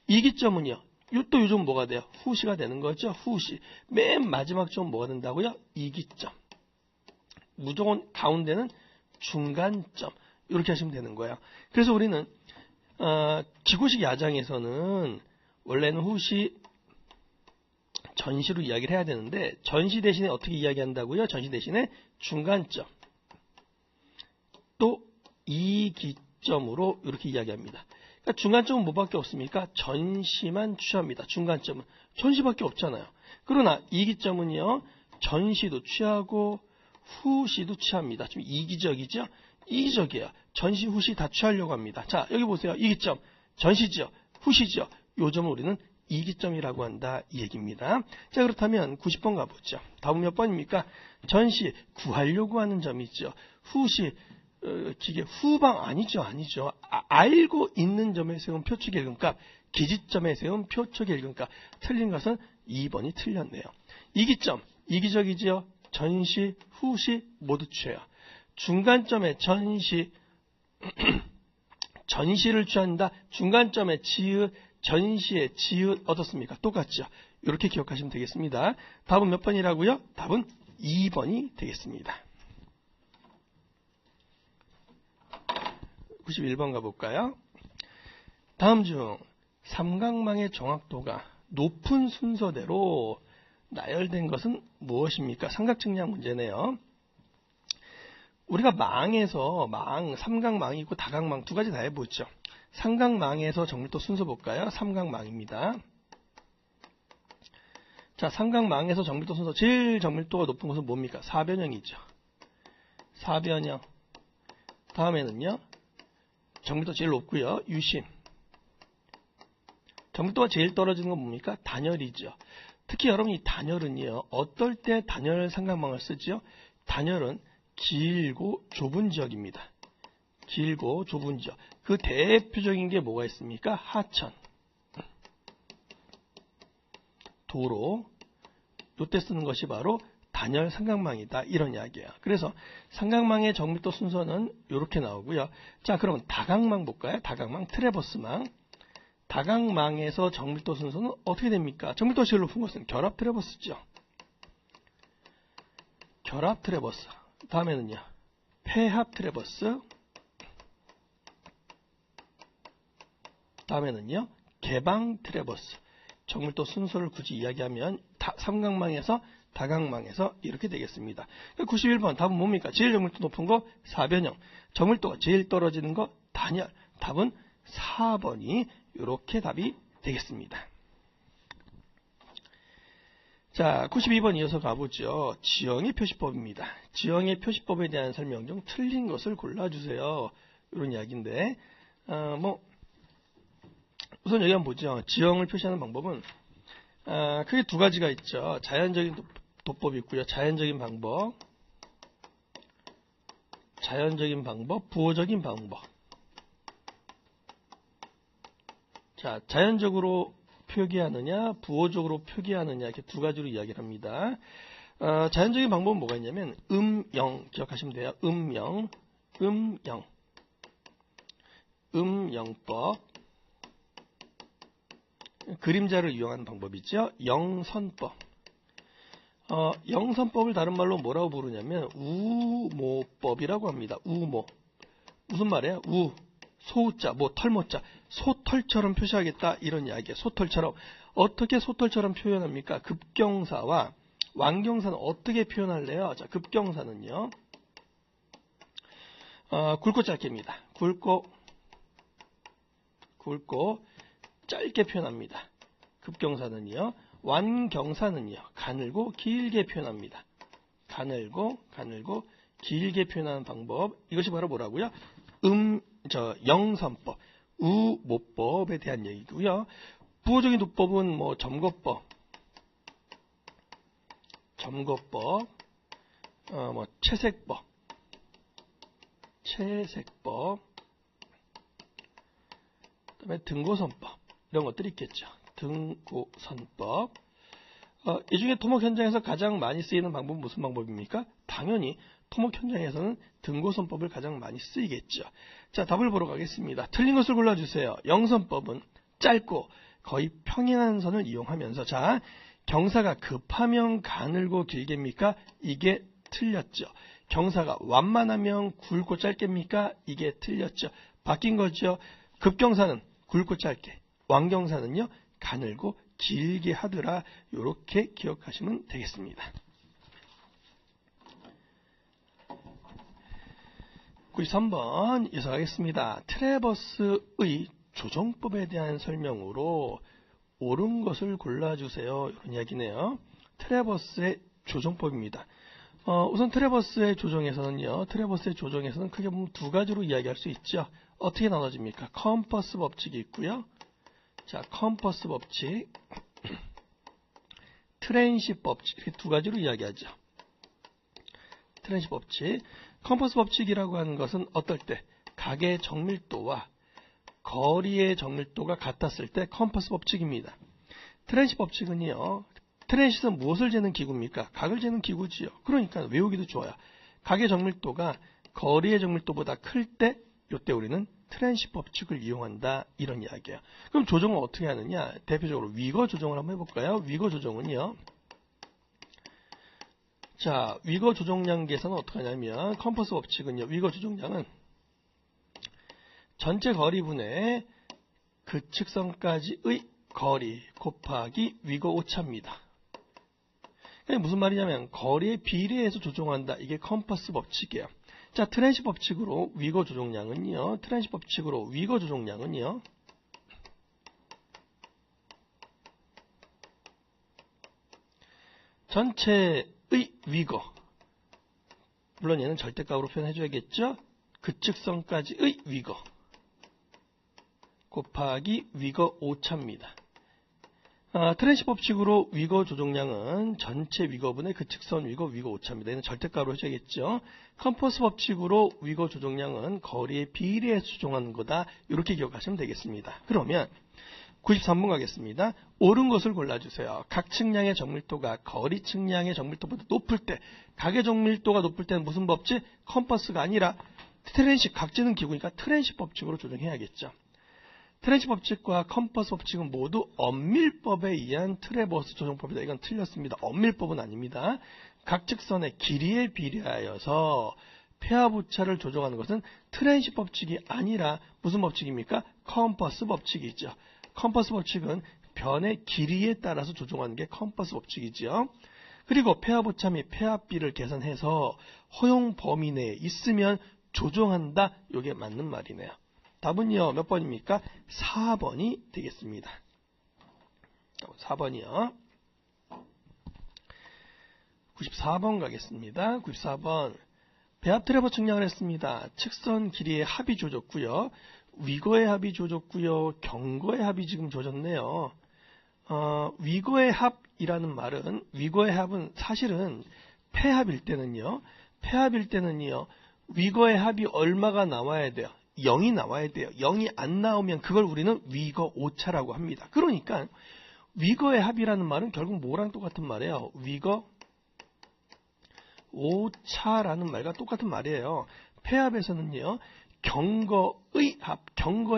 이기점은요. 또 요즘 뭐가 돼요? 후시가 되는 거죠. 후시. 맨 마지막 점 뭐가 된다고요? 이기점. 무조건 가운데는 중간점. 이렇게 하시면 되는 거예요. 그래서 우리는 기고식 야장에서는 원래는 후시 전시로 이야기를 해야 되는데 전시 대신에 어떻게 이야기한다고요? 전시 대신에 중간점 또 이기점으로 이렇게 이야기합니다. 그러니까 중간점은 뭐밖에 없습니까? 전시만 취합니다. 중간점은 전시밖에 없잖아요. 그러나 이기점은요. 전시도 취하고 후시도 취합니다. 좀 이기적이죠? 이기적이에요. 전시, 후시 다 취하려고 합니다. 자, 여기 보세요. 이기점, 전시죠, 후시죠. 요 점을 우리는 이기점이라고 한다 이 얘기입니다. 자, 그렇다면 90번 가보죠. 답은 몇 번입니까? 전시, 구하려고 하는 점이 있죠. 후시, 기계 후방 아니죠. 알고 있는 점에 세운 표축 일근값, 기지점에 세운 표축 일근값. 틀린 것은 2번이 틀렸네요. 이기점, 이기적이죠. 전시, 후시 모두 취해요. 중간점에 전시, 전시를 취한다. 중간점에 지읒, 전시의 지읒 어떻습니까? 똑같죠. 이렇게 기억하시면 되겠습니다. 답은 몇 번이라고요? 답은 2번이 되겠습니다. 91번 가볼까요? 다음 중 삼각망의 정확도가 높은 순서대로 나열된 것은 무엇입니까? 삼각측량 문제네요. 우리가 망에서 삼각망이 있고 다각망 두 가지 다 해보죠. 삼각망에서 정밀도 순서 볼까요? 삼각망입니다. 자, 삼각망에서 정밀도 순서 제일 정밀도가 높은 것은 뭡니까? 사변형이죠. 사변형. 다음에는요. 정밀도 제일 높고요. 유심. 정밀도가 제일 떨어지는 건 뭡니까? 단열이죠. 특히 여러분 이 단열은요. 어떨 때 단열 삼각망을 쓰죠? 단열은 길고 좁은 지역입니다. 길고 좁은 지역. 그 대표적인 게 뭐가 있습니까? 하천, 도로. 이때 쓰는 것이 바로 단열 삼각망이다. 이런 이야기예요. 그래서 삼각망의 정밀도 순서는 이렇게 나오고요. 자, 그러면 다각망 볼까요? 다각망, 트래버스망. 다각망에서 정밀도 순서는 어떻게 됩니까? 정밀도가 제일 높은 것은 결합 트래버스죠. 결합 트래버스. 다음에는요. 폐합 트래버스. 다음에는요. 개방 트래버스. 정밀도 순서를 굳이 이야기하면 삼각망에서 다각망에서 이렇게 되겠습니다. 91번 답은 뭡니까? 제일 정밀도 높은 거 사변형. 정밀도가 제일 떨어지는 거 단열. 답은 4번이 이렇게 답이 되겠습니다. 자, 92번 이어서 가보죠. 지형의 표시법입니다. 지형의 표시법에 대한 설명 중 틀린 것을 골라주세요. 이런 이야기인데, 우선 여기 한번 보죠. 지형을 표시하는 방법은, 크게 두 가지가 있죠. 자연적인 도법이 있고요. 자연적인 방법, 부호적인 방법. 자, 자연적으로 표기하느냐, 부호적으로 표기하느냐, 이렇게 두 가지로 이야기를 합니다. 자연적인 방법은 뭐가 있냐면, 음영, 기억하시면 돼요. 음영법. 그림자를 이용하는 방법이죠. 영선법. 영선법을 다른 말로 뭐라고 부르냐면, 우모법이라고 합니다. 우모. 무슨 말이에요? 소자, 털모자, 소털처럼 표시하겠다 이런 이야기예요. 소털처럼. 어떻게 소털처럼 표현합니까? 급경사와 완경사는 어떻게 표현할래요? 자, 급경사는요. 굵고 짧게입니다. 굵고 짧게 표현합니다. 급경사는요. 완경사는요. 가늘고 길게 표현합니다. 가늘고 길게 표현하는 방법. 이것이 바로 뭐라고요? 영선법, 우모법에 대한 얘기고요. 부호적인 도법은 점거법, 채색법, 그다음에 등고선법 이런 것들이 있겠죠. 등고선법. 이 중에 토목 현장에서 가장 많이 쓰이는 방법은 무슨 방법입니까? 당연히 토목 현장에서는 등고선법을 가장 많이 쓰이겠죠. 자, 답을 보러 가겠습니다. 틀린 것을 골라주세요. 영선법은 짧고 거의 평행한 선을 이용하면서 자 경사가 급하면 가늘고 길게입니까? 이게 틀렸죠. 경사가 완만하면 굵고 짧게입니까? 이게 틀렸죠. 바뀐 거죠. 급경사는 굵고 짧게, 완경사는요 가늘고 길게 하더라. 이렇게 기억하시면 되겠습니다. 93번 이어가겠습니다. 트래버스의 조정법에 대한 설명으로 옳은 것을 골라주세요. 이런 이야기네요. 트래버스의 조정법입니다. 우선 트래버스의 조정에서는 크게 보면 두 가지로 이야기할 수 있죠. 어떻게 나눠집니까? 컴퍼스 법칙이 있고요. 자, 컴퍼스 법칙, 트랜십 법칙, 이렇게 두 가지로 이야기하죠. 트랜십 법칙, 컴퍼스 법칙이라고 하는 것은 어떨 때 각의 정밀도와 거리의 정밀도가 같았을 때 컴퍼스 법칙입니다. 트랜십 법칙은요, 트랜싯은 무엇을 재는 기구입니까? 각을 재는 기구지요. 그러니까 외우기도 좋아요. 각의 정밀도가 거리의 정밀도보다 클 때, 이때 우리는 트랜십 법칙을 이용한다. 이런 이야기예요. 그럼 조정을 어떻게 하느냐? 대표적으로 위거 조정을 한번 해볼까요? 위거 조정은요. 자, 위거 조정량 계산은 어떻게 하냐면 컴퍼스 법칙은요. 위거 조정량은 전체 거리분의 그 측선까지의 거리 곱하기 위거 오차입니다. 그게 무슨 말이냐면 거리에 비례해서 조정한다. 이게 컴퍼스 법칙이에요. 자, 트랜십 법칙으로 위거 조정량은요. 전체의 위거, 물론 얘는 절대값으로 표현해줘야겠죠. 그 측선까지의 위거 곱하기 위거 오차입니다. 트랜십 법칙으로 위거 조정량은 전체 위거분의 그 측선 위거 오차입니다. 얘는 절대값으로 해줘야겠죠. 컴퍼스 법칙으로 위거 조정량은 거리에 비례해서 조정하는 거다. 이렇게 기억하시면 되겠습니다. 그러면 93번 가겠습니다. 옳은 것을 골라주세요. 각 측량의 정밀도가 거리 측량의 정밀도보다 높을 때, 각의 정밀도가 높을 때는 무슨 법칙? 컴퍼스가 아니라 트랜십, 각재는 기구니까 트랜십 법칙으로 조정해야겠죠. 트랜십 법칙과 컴퍼스 법칙은 모두 엄밀법에 의한 트래버스 조정법이다. 이건 틀렸습니다. 엄밀법은 아닙니다. 각 직선의 길이에 비례하여서 폐합 오차를 조정하는 것은 트랜십 법칙이 아니라 무슨 법칙입니까? 컴퍼스 법칙이죠. 컴퍼스 법칙은 변의 길이에 따라서 조정하는 게 컴퍼스 법칙이죠. 그리고 폐합 오차 및 폐합비를 계산해서 허용 범위 내에 있으면 조정한다. 이게 맞는 말이네요. 답은요, 몇 번입니까? 4번이 되겠습니다. 4번이요. 94번 가겠습니다. 94번. 배합 트래버 측량을 했습니다. 측선 길이의 합이 조졌고요. 위거의 합이 조졌고요. 경거의 합이 지금 조졌네요. 위거의 합이라는 말은, 위거의 합은 사실은 폐합일 때는요, 위거의 합이 얼마가 나와야 돼요? 0이 나와야 돼요. 0이 안 나오면 그걸 우리는 위거 오차라고 합니다. 그러니까 위거의 합이라는 말은 결국 뭐랑 똑같은 말이에요? 위거 오차라는 말과 똑같은 말이에요. 폐합에서는요, 경거의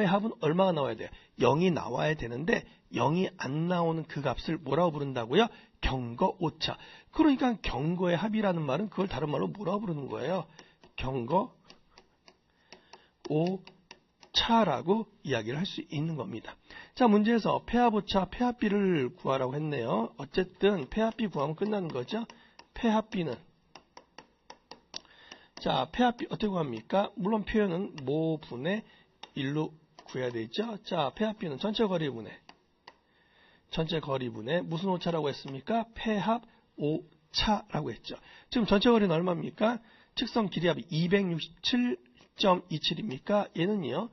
합은 얼마가 나와야 돼요? 0이 나와야 되는데 0이 안 나오는 그 값을 뭐라고 부른다고요? 경거 오차. 그러니까 경거의 합이라는 말은 그걸 다른 말로 뭐라고 부르는 거예요? 경거 오차라고 이야기를 할 수 있는 겁니다. 자, 문제에서 폐합오차, 폐합비를 구하라고 했네요. 어쨌든 폐합비 구하면 끝나는 거죠. 폐합비는, 자, 폐합비 어떻게 구합니까? 물론 표현은 모분의 1로 구해야 되죠. 자, 폐합비는 전체 거리분의 무슨 오차라고 했습니까? 폐합 오차라고 했죠. 지금 전체 거리는 얼마입니까? 측선 길이합이 267.27입니까? 얘는요,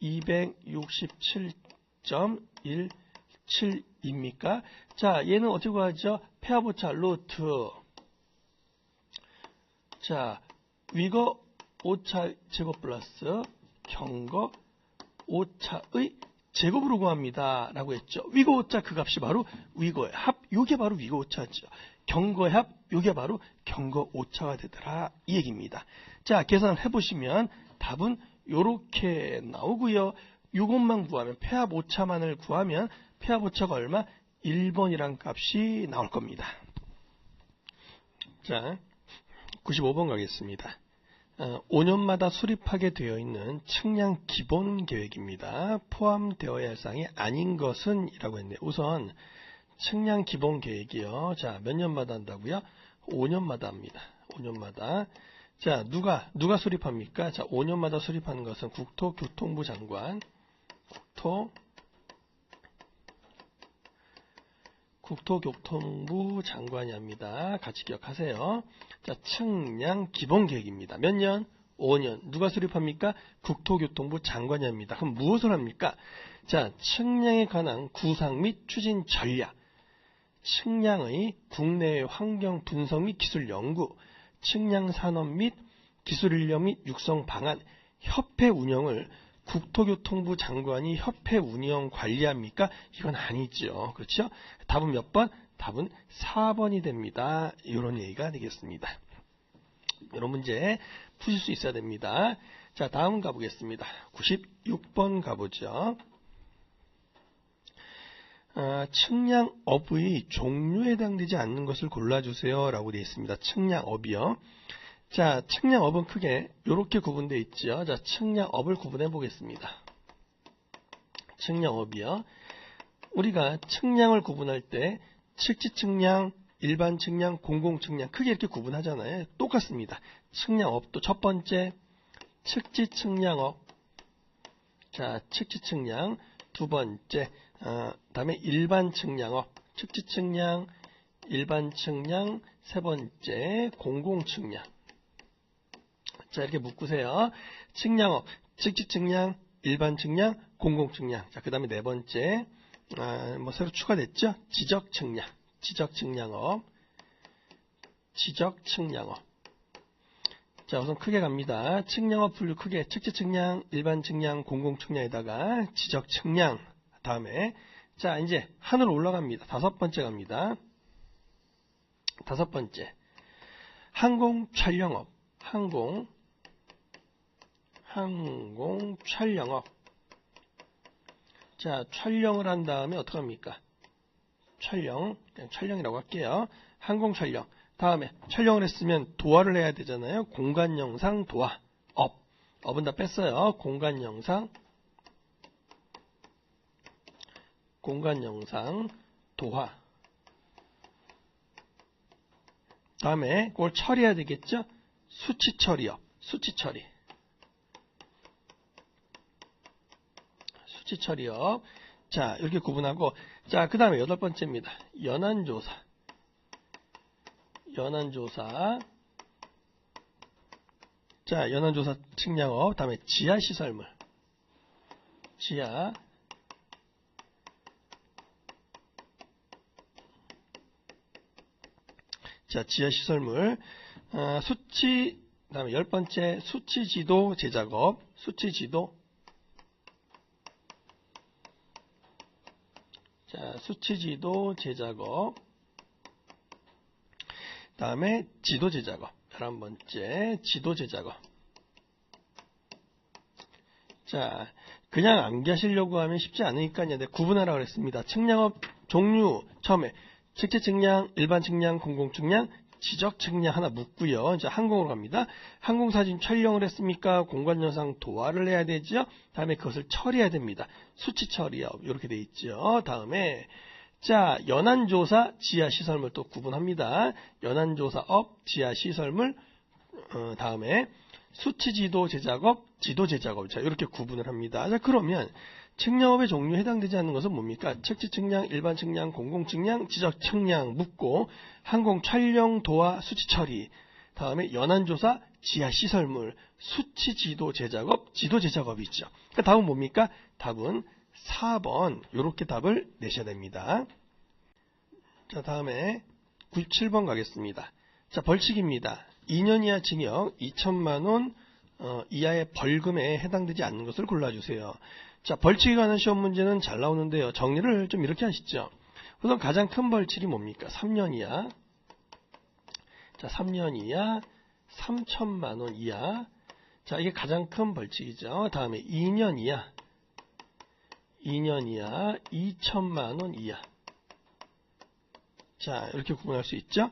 267.17입니까? 자, 얘는 어떻게 구하죠? 폐합오차 루트. 자, 위거 오차 제곱 플러스 경거 오차의 제곱으로 구합니다. 라고 했죠. 위거 오차 그 값이 바로 위거의 합, 요게 바로 위거 오차죠. 경거의 합, 요게 바로 경거 오차가 되더라. 이 얘기입니다. 자, 계산을 해보시면 답은 요렇게 나오고요. 이것만 구하면 폐합 오차만을 구하면 폐합 오차가 얼마? 1번이란 값이 나올 겁니다. 자, 95번 가겠습니다. 5년마다 수립하게 되어 있는 측량 기본 계획입니다. 포함되어야 할 사항이 아닌 것은 이라고 했네요. 우선 측량 기본 계획이요. 자, 몇 년마다 한다고요? 5년마다 합니다. 5년마다. 자, 누가 수립합니까? 자, 5년마다 수립하는 것은 국토교통부 장관, 국토교통부 장관이 합니다. 같이 기억하세요. 자, 측량 기본 계획입니다. 몇 년? 5년. 누가 수립합니까? 국토교통부 장관이 합니다. 그럼 무엇을 합니까? 자, 측량에 관한 구상 및 추진 전략, 측량의 국내외 환경 분석 및 기술 연구, 측량 산업 및 기술 인력 및 육성 방안, 협회 운영을 국토교통부 장관이 협회 운영 관리합니까? 이건 아니죠. 그렇죠? 답은 몇 번? 답은 4번이 됩니다. 이런 얘기가 되겠습니다. 이런 문제 푸실 수 있어야 됩니다. 자, 다음 가보겠습니다. 96번 가보죠. 측량업의 종류에 해당되지 않는 것을 골라주세요 라고 되어 있습니다. 측량업이요. 자, 측량업은 크게 이렇게 구분되어 있죠. 자, 측량업을 구분해 보겠습니다. 측량업이요. 우리가 측량을 구분할 때 측지 측량, 일반 측량, 공공 측량 크게 이렇게 구분하잖아요. 똑같습니다. 측량업도 첫 번째 측지 측량업. 자, 측지 측량. 두 번째 다음에 일반 측량업. 측지 측량, 일반 측량. 세 번째 공공 측량. 자, 이렇게 묶으세요. 측량업, 측지 측량, 일반 측량, 공공 측량. 자, 그 다음에 네 번째, 새로 추가됐죠? 지적 측량, 지적 측량업, 지적 측량업. 자, 우선 크게 갑니다. 측량업 분류 크게, 측지 측량, 일반 측량, 공공 측량에다가 지적 측량. 다음에, 자, 이제 하늘 올라갑니다. 다섯 번째 갑니다. 다섯 번째, 항공 촬영업, 항공 촬영업. 자, 촬영을 한 다음에 어떡합니까? 그냥 촬영이라고 할게요. 항공 촬영. 다음에 촬영을 했으면 도화를 해야 되잖아요. 공간 영상 도화. 업은 다 뺐어요. 공간 영상 도화. 다음에 그걸 처리해야 되겠죠? 수치 처리업. 수치 처리업. 자, 이렇게 구분하고, 자, 그 다음에 여덟 번째입니다. 연안조사. 자, 연안조사 측량업. 다음에 지하시설물. 자, 지하시설물. 수치, 그 다음에 열 번째, 수치지도 제작업. 자, 수치지도 제작업. 다음에 지도 제작업. 11번째, 지도 제작업. 자, 그냥 암기하시려고 하면 쉽지 않으니까 이제 구분하라고 그랬습니다. 측량업 종류, 처음에 측지 측량, 일반 측량, 공공 측량, 지적 측량 하나 묻고요. 이제 항공으로 갑니다. 항공사진 촬영을 했습니까? 공간 영상 도화를 해야 되죠. 다음에 그것을 처리해야 됩니다. 수치 처리업 이렇게 돼 있죠. 다음에 자, 연안조사 지하시설물 또 구분합니다. 연안조사업 지하시설물. 다음에 수치지도 제작업, 지도 제작업. 자, 이렇게 구분을 합니다. 자, 그러면 측량업의 종류에 해당되지 않는 것은 뭡니까? 측지 측량, 일반 측량, 공공 측량, 지적 측량 묻고 항공 촬영, 도화, 수치 처리. 다음에 연안조사, 지하 시설물, 수치 지도 제작업, 지도 제작업이 있죠. 그러니까 답은 뭡니까? 답은 4번. 이렇게 답을 내셔야 됩니다. 자, 다음에 97번 가겠습니다. 자, 벌칙입니다. 2년 이하 징역 2천만 원 이하의 벌금에 해당되지 않는 것을 골라주세요. 자, 벌칙에 관한 시험 문제는 잘 나오는데요. 정리를 좀 이렇게 하시죠. 우선 가장 큰 벌칙이 뭡니까? 3년 이하. 자, 3년 이하, 3천만 원 이하. 자, 이게 가장 큰 벌칙이죠. 다음에 2년 이하. 2년 이하, 2천만 원 이하. 자, 이렇게 구분할 수 있죠?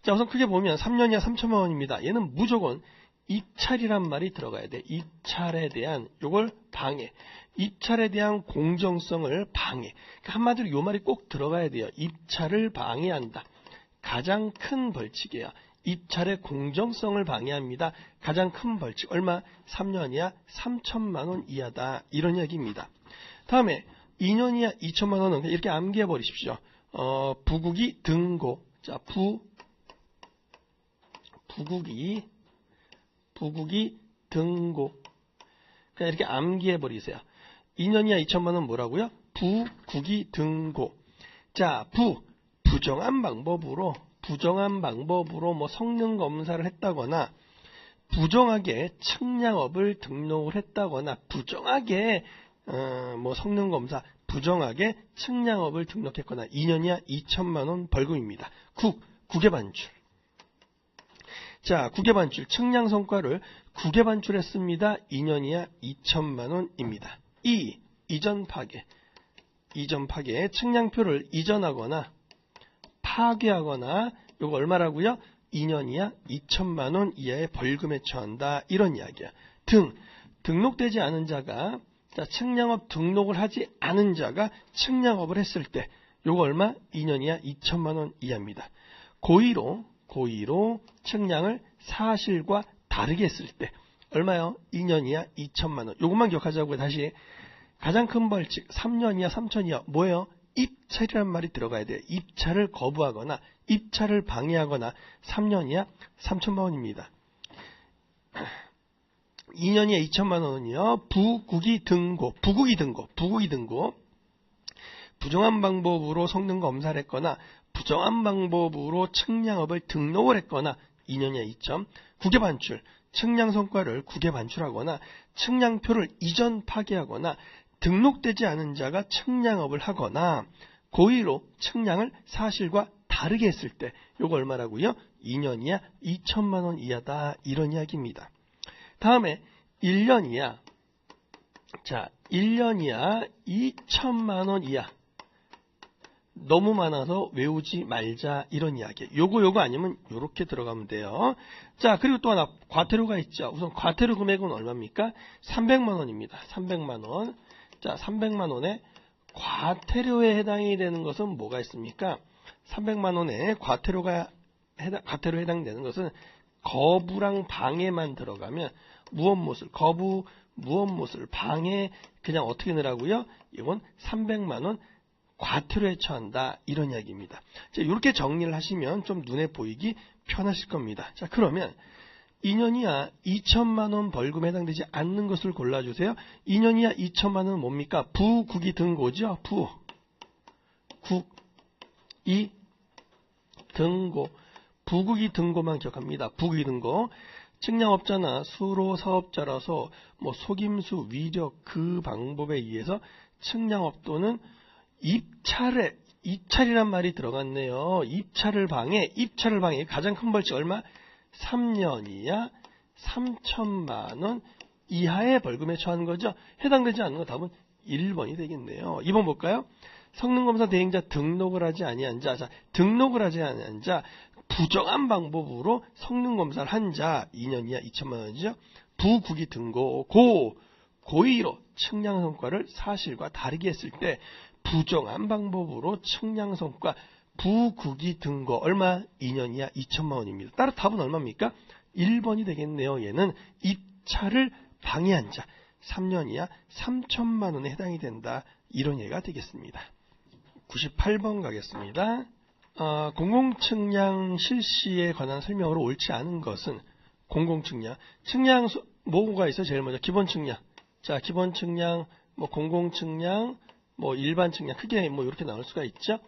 자, 우선 크게 보면 3년 이하 3천만 원입니다. 얘는 무조건 입찰이란 말이 들어가야 돼. 입찰에 대한 요걸 방해. 입찰에 대한 공정성을 방해. 그러니까 한마디로 요 말이 꼭 들어가야 돼요. 입찰을 방해한다. 가장 큰 벌칙이에요. 입찰의 공정성을 방해합니다. 가장 큰 벌칙. 얼마? 3년 이하 3천만 원 이하다. 이런 이야기입니다. 다음에 2년 이하 2천만 원은 이렇게 암기해 버리십시오. 부국이 등고. 자, 부국이 등고. 그러니까 이렇게 암기해 버리세요. 2년 이하 2천만 원 뭐라고요? 부국이 등고. 자, 부정한 방법으로 뭐 성능 검사를 했다거나 부정하게 측량업을 등록을 했다거나 부정하게 뭐 성능 검사 부정하게 측량업을 등록했거나 2년 이하 2천만 원 벌금입니다. 국외 반출. 자, 국외 반출 측량 성과를 국외 반출했습니다. 2년 이하 2천만 원입니다. 이전 파괴 측량표를 이전하거나 파괴하거나 요거 얼마라고요? 2년 이하 2천만 원 이하의 벌금에 처한다. 이런 이야기야. 등록되지 않은 자가 측량업 등록을 하지 않은 자가 측량업을 했을 때 요거 얼마? 2년 이하 2천만 원 이하입니다. 고의로 측량을 사실과 다르게 했을 때 얼마요? 2년 이하 2천만 원. 요것만 기억하자고요. 다시 가장 큰 벌칙 3년 이하 3천 이하 뭐예요? 입찰이란 말이 들어가야 돼요. 입찰을 거부하거나 입찰을 방해하거나 3년 이하 3천만 원입니다. 2년 이하 2천만 원은요. 부국이 등고. 부정한 방법으로 성능 검사를 했거나 부정한 방법으로 측량업을 등록을 했거나 2년 이하 2천. 국외 반출. 측량 성과를 국외 반출하거나 측량표를 이전 파괴하거나 등록되지 않은 자가 측량업을 하거나 고의로 측량을 사실과 다르게 했을 때 요거 얼마라고요? 2년 이하 2천만 원 이하다. 이런 이야기입니다. 다음에 1년 이하. 자, 1년 이하 2천만 원 이하. 너무 많아서 외우지 말자. 이런 이야기예요. 요거 아니면 요렇게 들어가면 돼요. 자, 그리고 또 하나 과태료가 있죠. 우선 과태료 금액은 얼마입니까? 300만 원입니다. 300만 원. 자, 300만 원에 과태료에 해당이 되는 것은 뭐가 있습니까? 300만 원에 과태료에 해당되는 것은 거부랑 방해만 들어가면 거부, 무엇못을, 방해 그냥 어떻게 넣으라고요? 이건 300만 원 과태료에 처한다. 이런 이야기입니다. 자, 이렇게 정리를 하시면 좀 눈에 보이기 편하실 겁니다. 자, 그러면 2년 이하 2천만 원 벌금에 해당되지 않는 것을 골라주세요. 2년 이하 2천만 원은 뭡니까? 부국이 등고죠. 부국이 등고. 부국이 등고만 기억합니다. 부국이 등고. 측량업자나 수로 사업자라서 뭐 속임수, 위력 그 방법에 의해서 측량업 또는 입찰이란 말이 들어갔네요. 입찰을 방해 가장 큰 벌칙 얼마? 3년 이하 3천만 원 이하의 벌금에 처한 거죠. 해당되지 않는 거 답은 1번이 되겠네요. 2번 볼까요? 성능검사 대행자 등록을 하지 아니한 자. 자, 등록을 하지 아니한 자, 부정한 방법으로 성능검사를 한 자 2년 이하 2천만 원이죠. 부국이 등고. 고의로 측량 성과를 사실과 다르게 했을 때 부정한 방법으로 측량 성과 부국이 등고. 얼마? 2년 이하 2천만 원입니다. 따라 답은 얼마입니까? 1번이 되겠네요. 얘는 입찰을 방해한 자 3년 이하 3천만 원에 해당이 된다. 이런 예가 되겠습니다. 98번 가겠습니다. 공공측량 실시에 관한 설명으로 옳지 않은 것은 공공측량. 측량 뭐가 있어요? 제일 먼저 기본측량. 자, 기본측량, 뭐 공공측량, 뭐 일반측량. 크게 뭐 이렇게 나올 수가 있죠.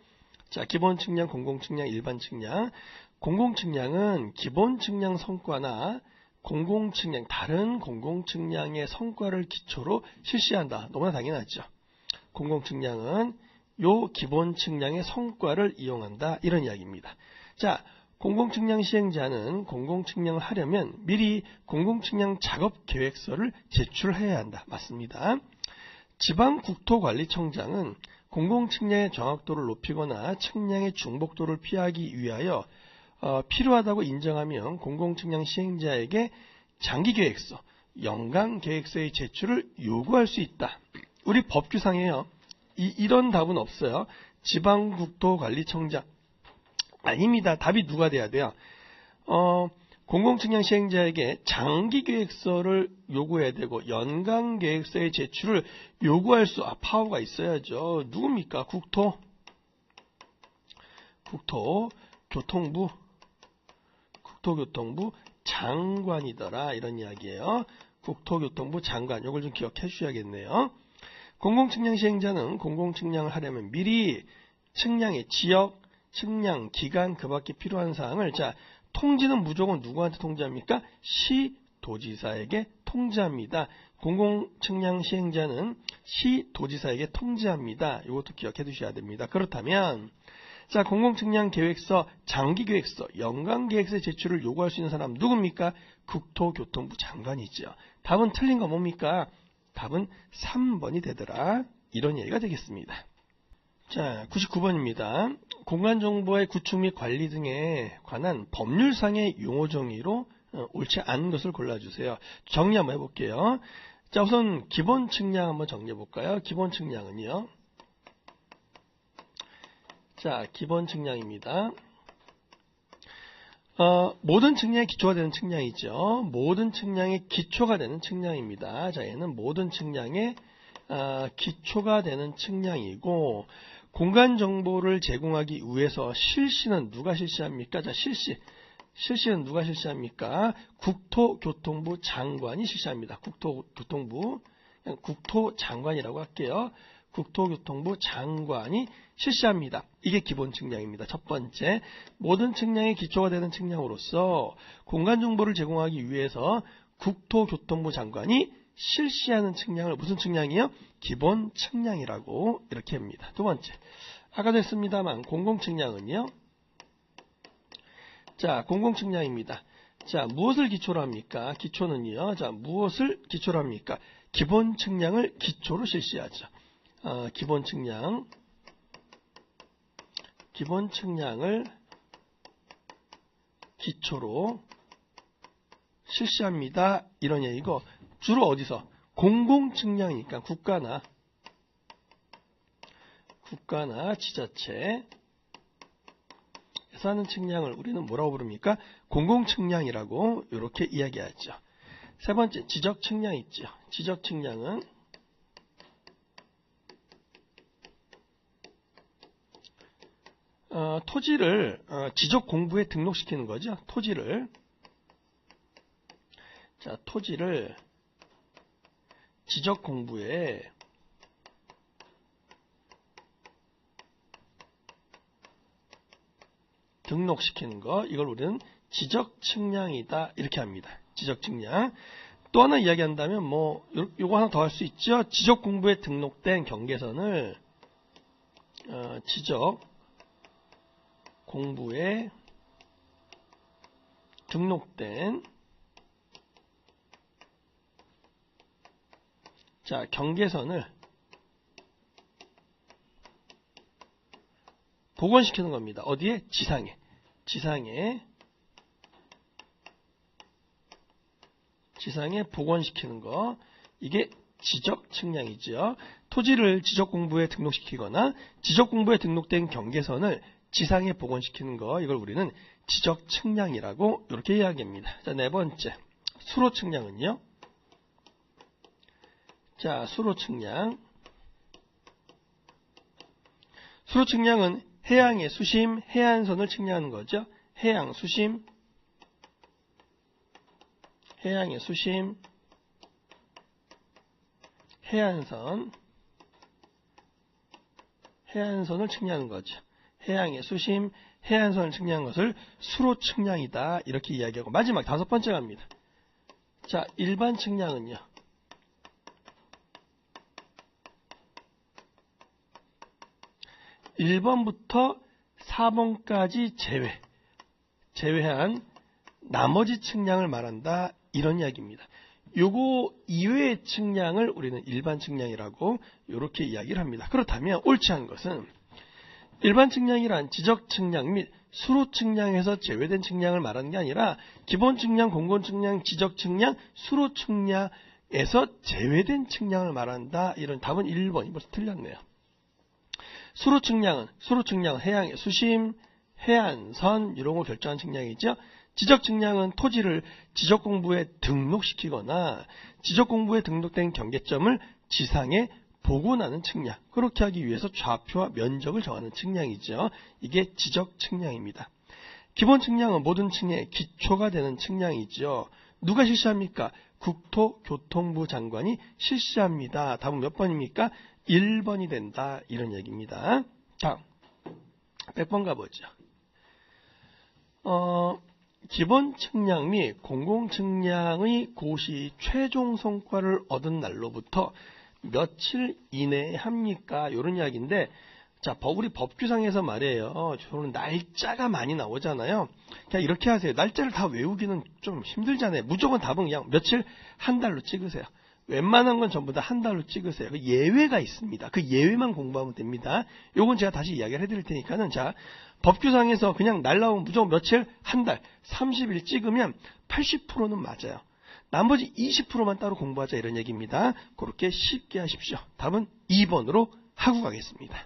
자, 기본측량, 공공측량, 일반측량. 공공측량은 기본측량 성과나 공공측량, 다른 공공측량의 성과를 기초로 실시한다. 너무나 당연하죠. 공공측량은 요 기본측량의 성과를 이용한다. 이런 이야기입니다. 자, 공공측량 시행자는 공공측량을 하려면 미리 공공측량 작업계획서를 제출해야 한다. 맞습니다. 지방국토관리청장은 공공측량의 정확도를 높이거나 측량의 중복도를 피하기 위하여 필요하다고 인정하면 공공측량 시행자에게 장기계획서, 연간계획서의 제출을 요구할 수 있다. 우리 법규상에요. 이런 답은 없어요. 지방국토관리청장 아닙니다. 답이 누가 돼야 돼요? 공공측량 시행자에게 장기계획서를 요구해야 되고 연간계획서의 제출을 요구할 수 파워가 있어야죠. 누굽니까? 국토교통부 장관이더라 이런 이야기예요. 국토교통부 장관, 이걸 좀 기억해 주셔야겠네요. 공공측량 시행자는 공공측량을 하려면 미리 측량의 지역, 측량, 기간, 그 밖에 필요한 사항을 통지는 무조건 누구한테 통지합니까? 시도지사에게 통지합니다. 공공측량 시행자는 시도지사에게 통지합니다. 이것도 기억해 두셔야 됩니다. 그렇다면 공공측량 계획서, 장기계획서, 연간계획서의 제출을 요구할 수 있는 사람 누굽니까? 국토교통부 장관이죠. 답은 틀린 거 뭡니까? 답은 3번이 되더라. 이런 얘기가 되겠습니다. 99번입니다. 공간정보의 구축 및 관리 등에 관한 법률상의 용어 정의로 옳지 않은 것을 골라주세요. 정리 한번 해볼게요. 우선 기본 측량 한번 정리해볼까요? 기본 측량은요. 기본 측량입니다. 모든 측량의 기초가 되는 측량이죠. 모든 측량의 기초가 되는 측량입니다. 얘는 모든 측량의 기초가 되는 측량이고, 공간 정보를 제공하기 위해서 실시는 누가 실시합니까? 실시는 누가 실시합니까? 국토교통부 장관이 실시합니다. 국토장관이라고 할게요. 국토교통부 장관이 실시합니다. 이게 기본 측량입니다. 첫 번째, 모든 측량의 기초가 되는 측량으로서 공간 정보를 제공하기 위해서 국토교통부 장관이 실시하는 측량을 무슨 측량이요? 기본 측량이라고 이렇게 합니다. 두 번째, 아까도 했습니다만 공공측량은요. 공공측량입니다. 무엇을 기초로 합니까? 기초는요. 무엇을 기초로 합니까? 기본 측량을 기초로 실시하죠. 기본 측량을 기초로 실시합니다. 이런 얘기고, 주로 어디서? 공공측량이니까 국가나 지자체에서 하는 측량을 우리는 뭐라고 부릅니까? 공공측량이라고 이렇게 이야기하죠. 세 번째, 지적측량 있죠. 지적측량은 토지를 지적공부에 등록시키는 거죠. 토지를 지적공부에 등록시키는 거, 이걸 우리는 지적측량이다 이렇게 합니다. 지적측량. 또 하나 이야기한다면 요거 하나 더 할 수 있죠. 지적공부에 등록된 경계선을 지적공부에 등록된 경계선을 복원시키는 겁니다. 어디에? 지상에 복원시키는 거. 이게 지적측량이죠. 토지를 지적공부에 등록시키거나 지적공부에 등록된 경계선을 지상에 복원시키는 거. 이걸 우리는 지적측량이라고 이렇게 이야기합니다. 네 번째, 수로측량은요. 수로측량은 해양의 수심, 해안선을 측량하는 거죠. 해양의 수심, 해안선을 측량하는 거죠. 해양의 수심, 해안선을 측량한 것을 수로측량이다 이렇게 이야기하고, 마지막 다섯 번째 갑니다. 일반 측량은요. 1번부터 4번까지 제외한 나머지 측량을 말한다 이런 이야기입니다. 요거 이외의 측량을 우리는 일반 측량이라고 이렇게 이야기를 합니다. 그렇다면 옳지 않은 것은 일반 측량이란 지적 측량 및 수로 측량에서 제외된 측량을 말하는 게 아니라 기본 측량, 공건 측량, 지적 측량, 수로 측량에서 제외된 측량을 말한다. 이런 답은 1번이 벌써 틀렸네요. 수로 측량은 해양의 수심, 해안선 이런 걸 결정한 측량이죠. 지적 측량은 토지를 지적 공부에 등록시키거나 지적 공부에 등록된 경계점을 지상에 보고 나는 측량. 그렇게 하기 위해서 좌표와 면적을 정하는 측량이죠. 이게 지적 측량입니다. 기본 측량은 모든 층의 기초가 되는 측량이죠. 누가 실시합니까? 국토교통부 장관이 실시합니다. 답은 몇 번입니까? 1번이 된다. 이런 얘기입니다. 다음 100번 가보죠. 기본 측량 및 공공 측량의 고시 최종 성과를 얻은 날로부터 며칠 이내에 합니까? 이런 이야기인데, 자, 우리 법규상에서 말이에요. 저는 날짜가 많이 나오잖아요. 그냥 이렇게 하세요. 날짜를 다 외우기는 좀 힘들잖아요. 무조건 답은 그냥 며칠, 한 달로 찍으세요. 웬만한 건 전부 다 한 달로 찍으세요. 그 예외가 있습니다. 그 예외만 공부하면 됩니다. 요건 제가 다시 이야기를 해드릴 테니까는, 자, 법규상에서 그냥 날 나오면 무조건 며칠, 한 달, 30일 찍으면 80%는 맞아요. 나머지 20%만 따로 공부하자 이런 얘기입니다. 그렇게 쉽게 하십시오. 답은 2번으로 하고 가겠습니다.